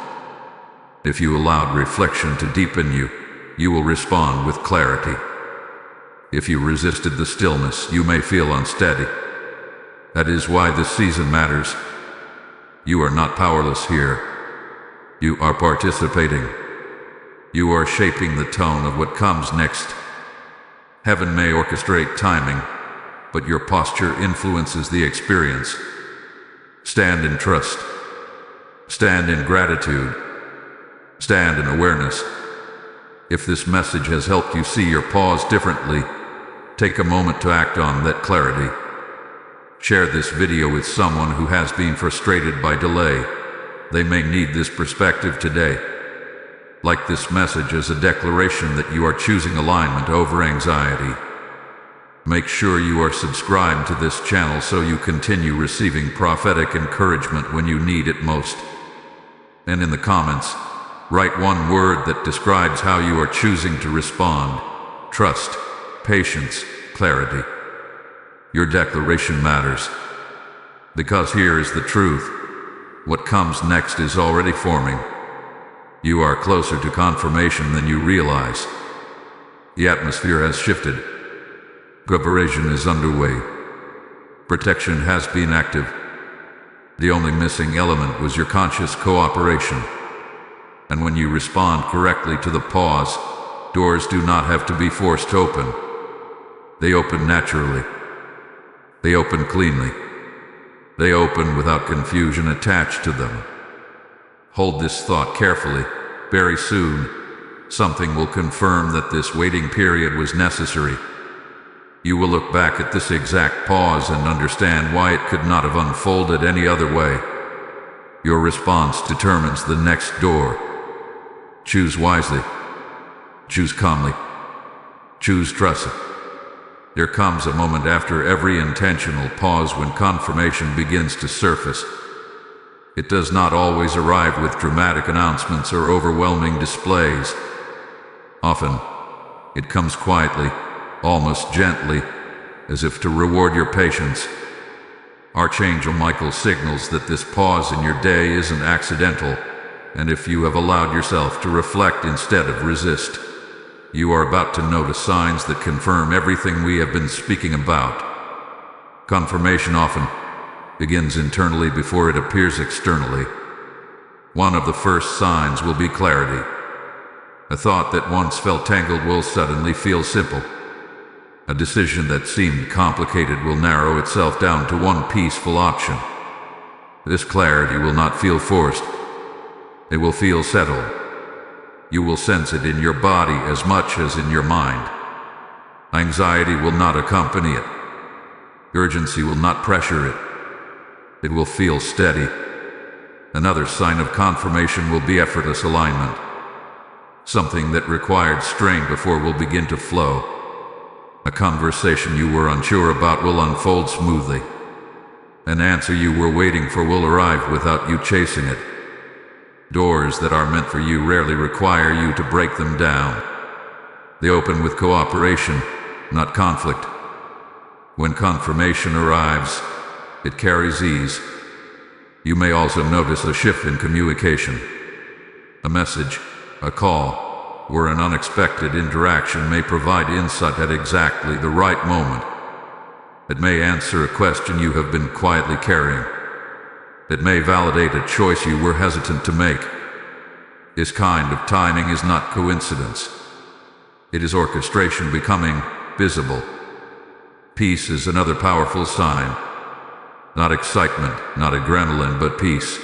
If you allowed reflection to deepen you, you will respond with clarity. If you resisted the stillness, you may feel unsteady. That is why this season matters. You are not powerless here. You are participating. You are shaping the tone of what comes next. Heaven may orchestrate timing, but your posture influences the experience. Stand in trust. Stand in gratitude. Stand in awareness. If this message has helped you see your pause differently, take a moment to act on that clarity. Share this video with someone who has been frustrated by delay. They may need this perspective today. Like this message as a declaration that you are choosing alignment over anxiety. Make sure you are subscribed to this channel so you continue receiving prophetic encouragement when you need it most. And in the comments, write one word that describes how you are choosing to respond. Trust, patience, clarity. Your declaration matters. Because here is the truth. What comes next is already forming. You are closer to confirmation than you realize. The atmosphere has shifted. Preparation is underway. Protection has been active. The only missing element was your conscious cooperation. And when you respond correctly to the pause, doors do not have to be forced open. They open naturally. They open cleanly. They open without confusion attached to them. Hold this thought carefully. Very soon, something will confirm that this waiting period was necessary. You will look back at this exact pause and understand why it could not have unfolded any other way. Your response determines the next door. Choose wisely. Choose calmly. Choose trust. There comes a moment after every intentional pause when confirmation begins to surface. It does not always arrive with dramatic announcements or overwhelming displays. Often, it comes quietly, almost gently, as if to reward your patience. Archangel Michael signals that this pause in your day isn't accidental, and if you have allowed yourself to reflect instead of resist, you are about to notice signs that confirm everything we have been speaking about. Confirmation often begins internally before it appears externally. One of the first signs will be clarity. A thought that once felt tangled will suddenly feel simple. A decision that seemed complicated will narrow itself down to one peaceful option. This clarity will not feel forced. It will feel settled. You will sense it in your body as much as in your mind. Anxiety will not accompany it. Urgency will not pressure it. It will feel steady. Another sign of confirmation will be effortless alignment. Something that required strain before will begin to flow. A conversation you were unsure about will unfold smoothly. An answer you were waiting for will arrive without you chasing it. Doors that are meant for you rarely require you to break them down. They open with cooperation, not conflict. When confirmation arrives, it carries ease. You may also notice a shift in communication. A message, a call, or an unexpected interaction may provide insight at exactly the right moment. It may answer a question you have been quietly carrying. It may validate a choice you were hesitant to make. This kind of timing is not coincidence. It is orchestration becoming visible. Peace is another powerful sign. Not excitement, not adrenaline, but peace.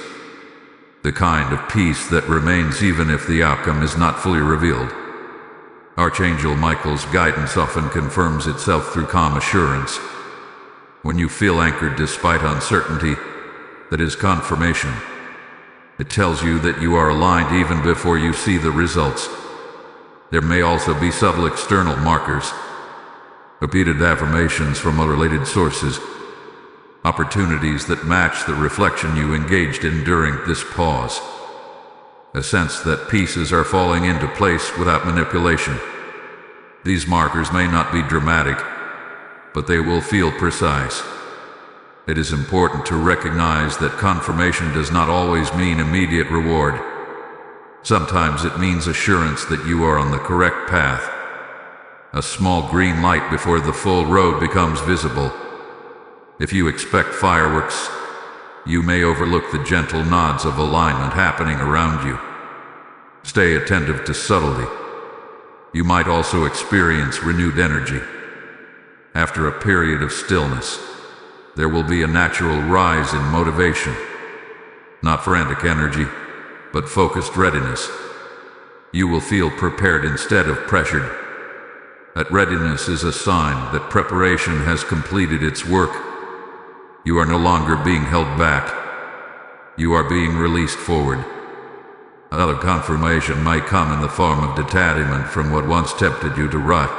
The kind of peace that remains even if the outcome is not fully revealed. Archangel Michael's guidance often confirms itself through calm assurance. When you feel anchored despite uncertainty, that is confirmation. It tells you that you are aligned even before you see the results. There may also be subtle external markers, repeated affirmations from unrelated sources, opportunities that match the reflection you engaged in during this pause. A sense that pieces are falling into place without manipulation. These markers may not be dramatic, but they will feel precise. It is important to recognize that confirmation does not always mean immediate reward. Sometimes it means assurance that you are on the correct path. A small green light before the full road becomes visible. If you expect fireworks, you may overlook the gentle nods of alignment happening around you. Stay attentive to subtlety. You might also experience renewed energy. After a period of stillness, there will be a natural rise in motivation. Not frantic energy, but focused readiness. You will feel prepared instead of pressured. That readiness is a sign that preparation has completed its work. You are no longer being held back. You are being released forward. Another confirmation might come in the form of detachment from what once tempted you to rut.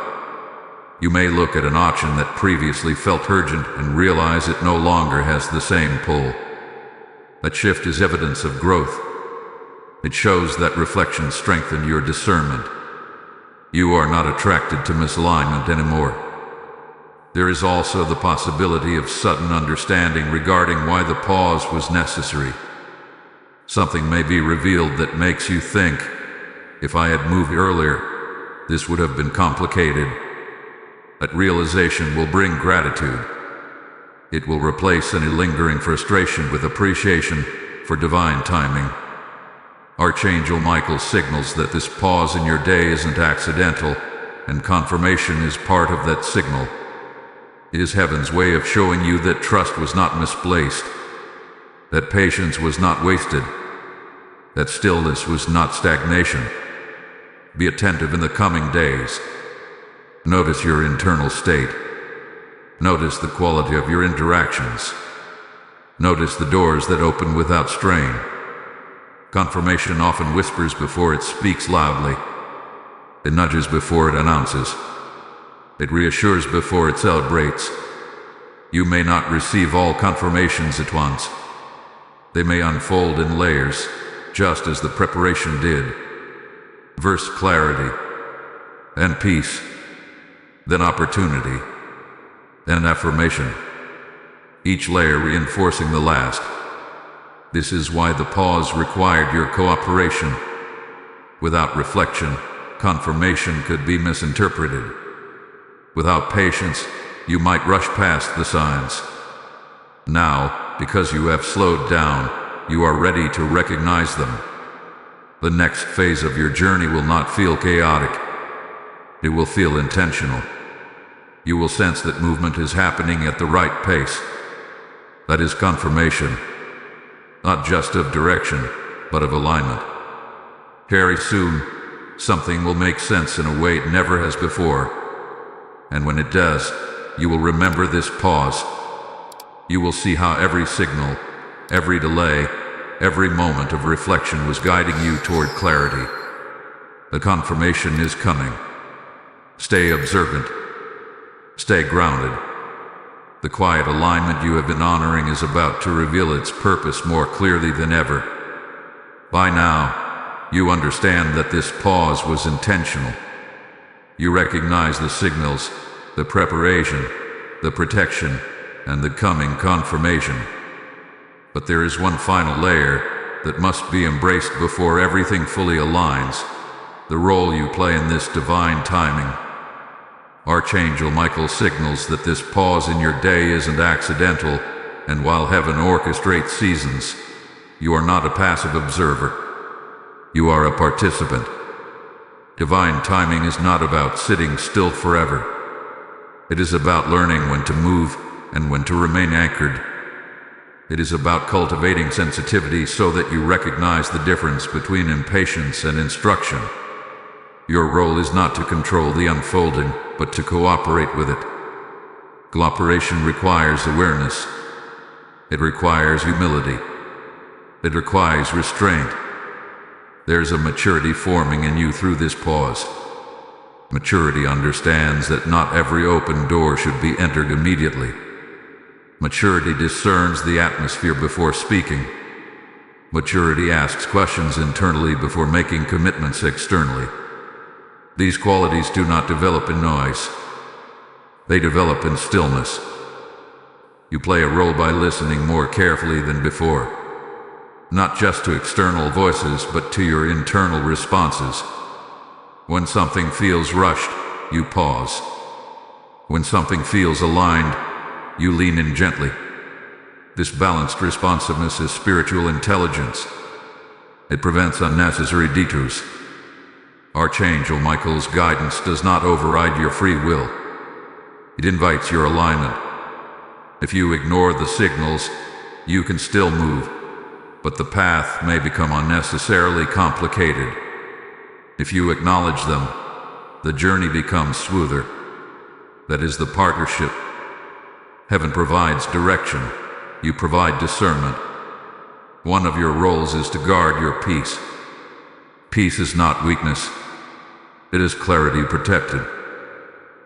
You may look at an option that previously felt urgent and realize it no longer has the same pull. That shift is evidence of growth. It shows that reflection strengthened your discernment. You are not attracted to misalignment anymore. There is also the possibility of sudden understanding regarding why the pause was necessary. Something may be revealed that makes you think, if I had moved earlier, this would have been complicated. That realization will bring gratitude. It will replace any lingering frustration with appreciation for divine timing. Archangel Michael signals that this pause in your day isn't accidental, and confirmation is part of that signal. It is heaven's way of showing you that trust was not misplaced, that patience was not wasted, that stillness was not stagnation. Be attentive in the coming days. Notice your internal state. Notice the quality of your interactions. Notice the doors that open without strain. Confirmation often whispers before it speaks loudly. It nudges before it announces. It reassures before it celebrates. You may not receive all confirmations at once. They may unfold in layers, just as the preparation did. First clarity, then peace, then opportunity, then affirmation. Each layer reinforcing the last. This is why the pause required your cooperation. Without reflection, confirmation could be misinterpreted. Without patience, you might rush past the signs. Now, because you have slowed down, you are ready to recognize them. The next phase of your journey will not feel chaotic. It will feel intentional. You will sense that movement is happening at the right pace. That is confirmation, not just of direction, but of alignment. Very soon, something will make sense in a way it never has before. And when it does, you will remember this pause. You will see how every signal, every delay, every moment of reflection was guiding you toward clarity. The confirmation is coming. Stay observant. Stay grounded. The quiet alignment you have been honoring is about to reveal its purpose more clearly than ever. By now, you understand that this pause was intentional. You recognize the signals, the preparation, the protection, and the coming confirmation. But there is one final layer that must be embraced before everything fully aligns: the role you play in this divine timing. Archangel Michael signals that this pause in your day isn't accidental, and while heaven orchestrates seasons, you are not a passive observer. You are a participant. Divine timing is not about sitting still forever. It is about learning when to move and when to remain anchored. It is about cultivating sensitivity so that you recognize the difference between impatience and instruction. Your role is not to control the unfolding, but to cooperate with it. Cooperation requires awareness. It requires humility. It requires restraint. There's a maturity forming in you through this pause. Maturity understands that not every open door should be entered immediately. Maturity discerns the atmosphere before speaking. Maturity asks questions internally before making commitments externally. These qualities do not develop in noise. They develop in stillness. You play a role by listening more carefully than before, not just to external voices, but to your internal responses. When something feels rushed, you pause. When something feels aligned, you lean in gently. This balanced responsiveness is spiritual intelligence. It prevents unnecessary detours. Archangel Michael's guidance does not override your free will. It invites your alignment. If you ignore the signals, you can still move, but the path may become unnecessarily complicated. If you acknowledge them, the journey becomes smoother. That is the partnership. Heaven provides direction. You provide discernment. One of your roles is to guard your peace. Peace is not weakness. It is clarity protected.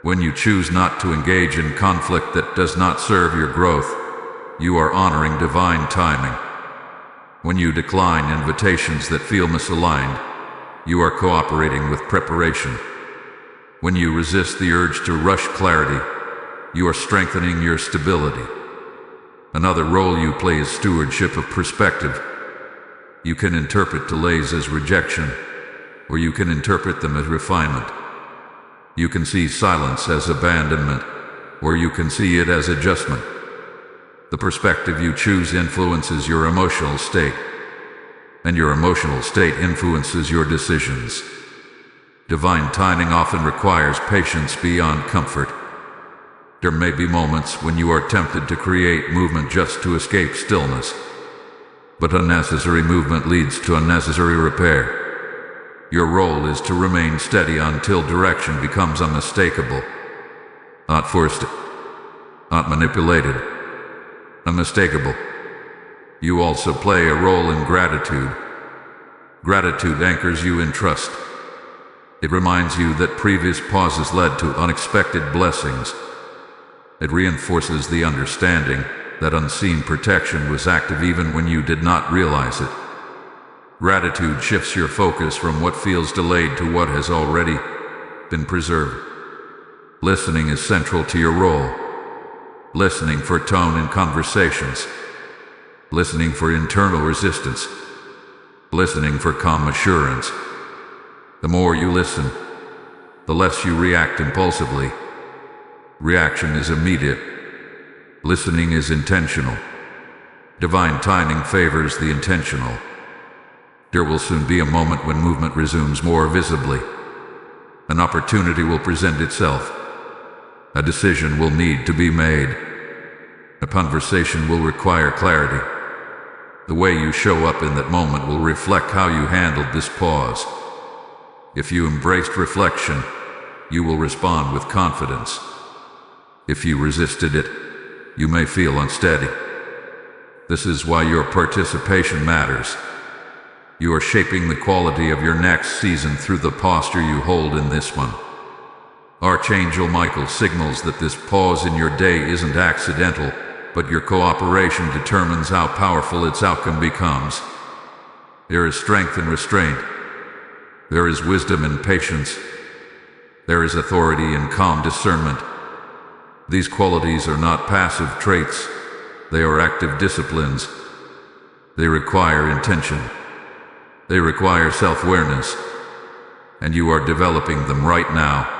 When you choose not to engage in conflict that does not serve your growth, you are honoring divine timing. When you decline invitations that feel misaligned, you are cooperating with preparation. When you resist the urge to rush clarity, you are strengthening your stability. Another role you play is stewardship of perspective. You can interpret delays as rejection, or you can interpret them as refinement. You can see silence as abandonment, or you can see it as adjustment. The perspective you choose influences your emotional state, and your emotional state influences your decisions. Divine timing often requires patience beyond comfort. There may be moments when you are tempted to create movement just to escape stillness, but unnecessary movement leads to unnecessary repair. Your role is to remain steady until direction becomes unmistakable. Not forced, not manipulated. Unmistakable. You also play a role in gratitude. Gratitude anchors you in trust. It reminds you that previous pauses led to unexpected blessings. It reinforces the understanding that unseen protection was active even when you did not realize it. Gratitude shifts your focus from what feels delayed to what has already been preserved. Listening is central to your role. Listening for tone in conversations. Listening for internal resistance. Listening for calm assurance. The more you listen, the less you react impulsively. Reaction is immediate. Listening is intentional. Divine timing favors the intentional. There will soon be a moment when movement resumes more visibly. An opportunity will present itself. A decision will need to be made. A conversation will require clarity. The way you show up in that moment will reflect how you handled this pause. If you embraced reflection, you will respond with confidence. If you resisted it, you may feel unsteady. This is why your participation matters. You are shaping the quality of your next season through the posture you hold in this one. Archangel Michael signals that this pause in your day isn't accidental, but your cooperation determines how powerful its outcome becomes. There is strength in restraint. There is wisdom in patience. There is authority in calm discernment. These qualities are not passive traits. They are active disciplines. They require intention. They require self-awareness. And you are developing them right now.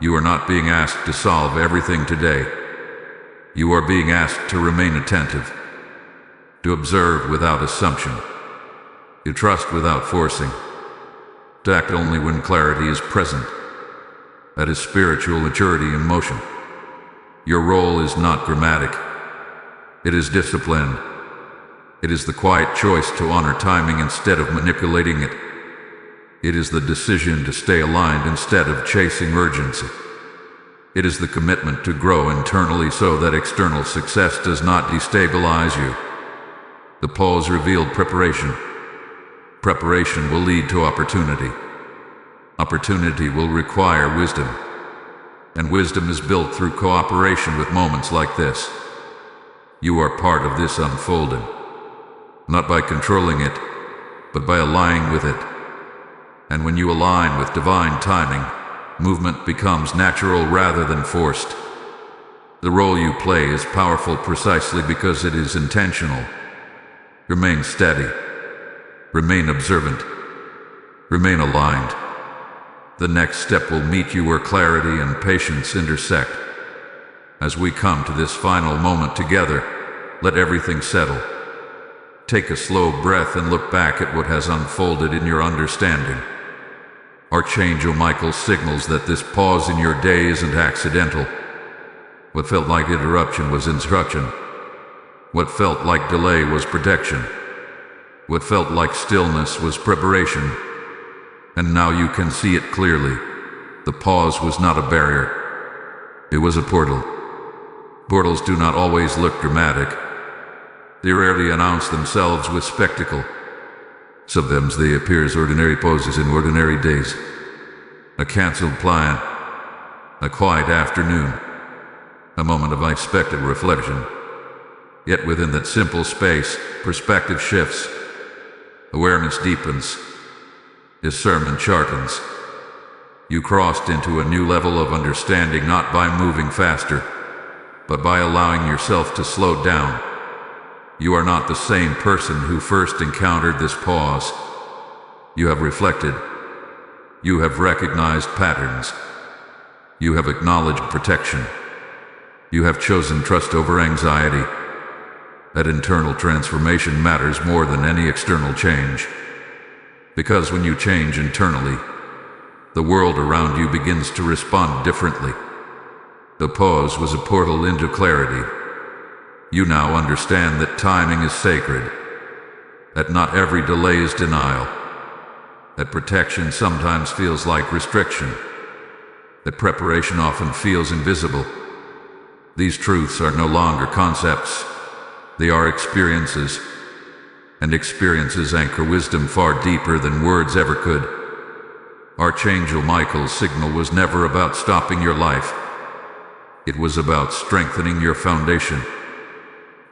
You are not being asked to solve everything today. You are being asked to remain attentive, to observe without assumption, to trust without forcing, to act only when clarity is present. That is spiritual maturity in motion. Your role is not dramatic. It is disciplined. It is the quiet choice to honor timing instead of manipulating it. It is the decision to stay aligned instead of chasing urgency. It is the commitment to grow internally so that external success does not destabilize you. The pause revealed preparation. Preparation will lead to opportunity. Opportunity will require wisdom. And wisdom is built through cooperation with moments like this. You are part of this unfolding. Not by controlling it, but by aligning with it. And when you align with divine timing, movement becomes natural rather than forced. The role you play is powerful precisely because it is intentional. Remain steady. Remain observant. Remain aligned. The next step will meet you where clarity and patience intersect. As we come to this final moment together, let everything settle. Take a slow breath and look back at what has unfolded in your understanding. Archangel Michael signals that this pause in your day isn't accidental. What felt like interruption was instruction. What felt like delay was protection. What felt like stillness was preparation. And now you can see it clearly. The pause was not a barrier. It was a portal. Portals do not always look dramatic. They rarely announce themselves with spectacle. Sometimes they appear as ordinary poses in ordinary days. A canceled plan, a quiet afternoon, a moment of unexpected reflection. Yet within that simple space, perspective shifts, awareness deepens, discernment sharpens. You crossed into a new level of understanding not by moving faster, but by allowing yourself to slow down. You are not the same person who first encountered this pause. You have reflected. You have recognized patterns. You have acknowledged protection. You have chosen trust over anxiety. That internal transformation matters more than any external change. Because when you change internally, the world around you begins to respond differently. The pause was a portal into clarity. You now understand that timing is sacred, that not every delay is denial, that protection sometimes feels like restriction, that preparation often feels invisible. These truths are no longer concepts, they are experiences, and experiences anchor wisdom far deeper than words ever could. Archangel Michael's signal was never about stopping your life. It was about strengthening your foundation.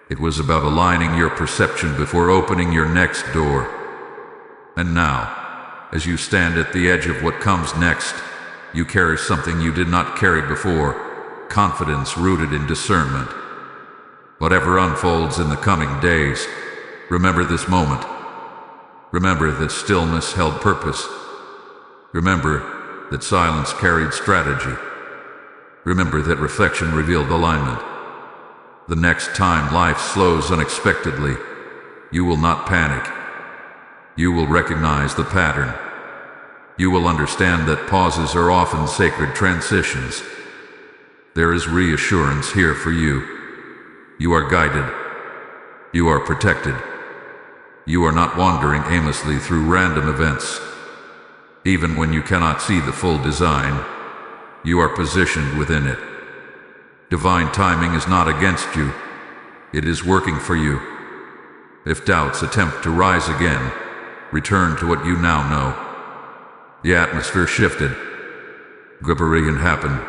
It was about aligning your perception before opening your next door. And now, as you stand at the edge of what comes next, you carry something you did not carry before, confidence rooted in discernment. Whatever unfolds in the coming days, remember this moment. Remember that stillness held purpose. Remember that silence carried strategy. Remember that reflection revealed alignment. The next time life slows unexpectedly, you will not panic. You will recognize the pattern. You will understand that pauses are often sacred transitions. There is reassurance here for you. You are guided. You are protected. You are not wandering aimlessly through random events. Even when you cannot see the full design, you are positioned within it. Divine timing is not against you. It is working for you. If doubts attempt to rise again, return to what you now know. The atmosphere shifted. Gubberian happened.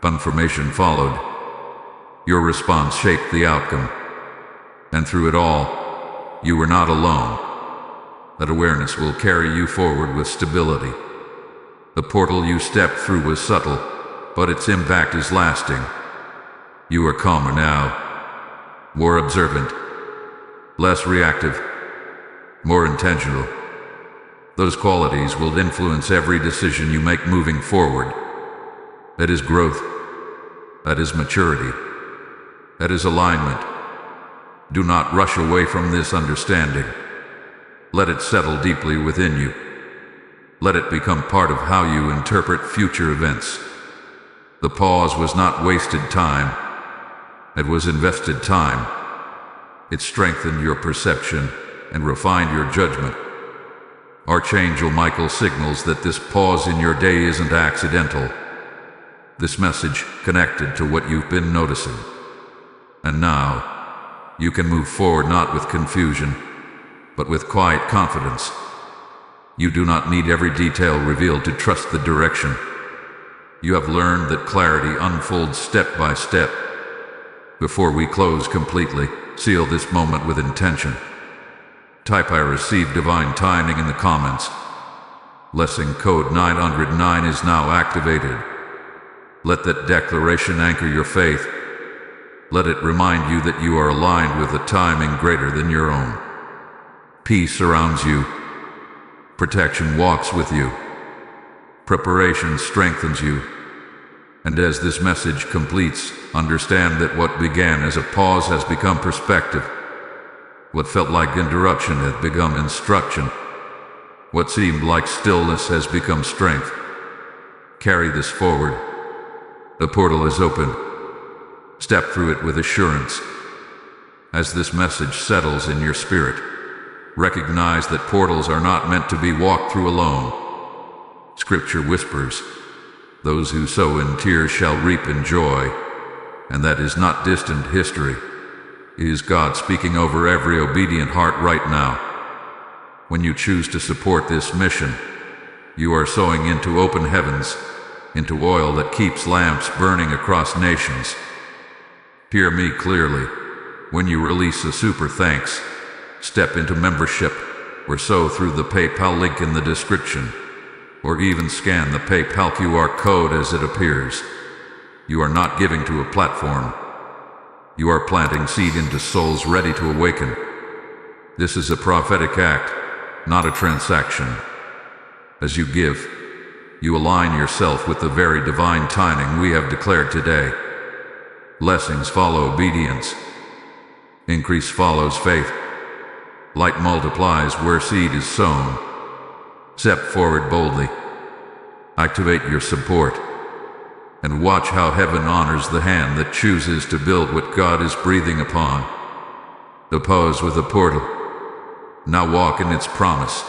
Confirmation followed. Your response shaped the outcome. And through it all, you were not alone. That awareness will carry you forward with stability. The portal you stepped through was subtle, but its impact is lasting. You are calmer now, more observant, less reactive, more intentional. Those qualities will influence every decision you make moving forward. That is growth. That is maturity. That is alignment. Do not rush away from this understanding. Let it settle deeply within you. Let it become part of how you interpret future events. The pause was not wasted time. It was invested time. It strengthened your perception and refined your judgment. Archangel Michael signals that this pause in your day isn't accidental. This message connected to what you've been noticing. And now, you can move forward not with confusion, but with quiet confidence. You do not need every detail revealed to trust the direction. You have learned that clarity unfolds step by step. Before we close completely, seal this moment with intention. Type "I receive divine timing" in the comments. Lesson code 909 is now activated. Let that declaration anchor your faith. Let it remind you that you are aligned with a timing greater than your own. Peace surrounds you. Protection walks with you. Preparation strengthens you. And as this message completes, understand that what began as a pause has become perspective. What felt like interruption has become instruction. What seemed like stillness has become strength. Carry this forward. The portal is open. Step through it with assurance. As this message settles in your spirit, recognize that portals are not meant to be walked through alone. Scripture whispers, "Those who sow in tears shall reap in joy," and that is not distant history. It is God speaking over every obedient heart right now. When you choose to support this mission, you are sowing into open heavens, into oil that keeps lamps burning across nations. Hear me clearly. When you release a super thanks, step into membership, or sow through the PayPal link in the description, or even scan the PayPal QR code as it appears. You are not giving to a platform. You are planting seed into souls ready to awaken. This is a prophetic act, not a transaction. As you give, you align yourself with the very divine timing we have declared today. Blessings follow obedience. Increase follows faith. Light multiplies where seed is sown. Step forward boldly. Activate your support. And watch how heaven honors the hand that chooses to build what God is breathing upon. The pause with the portal. Now walk in its promise.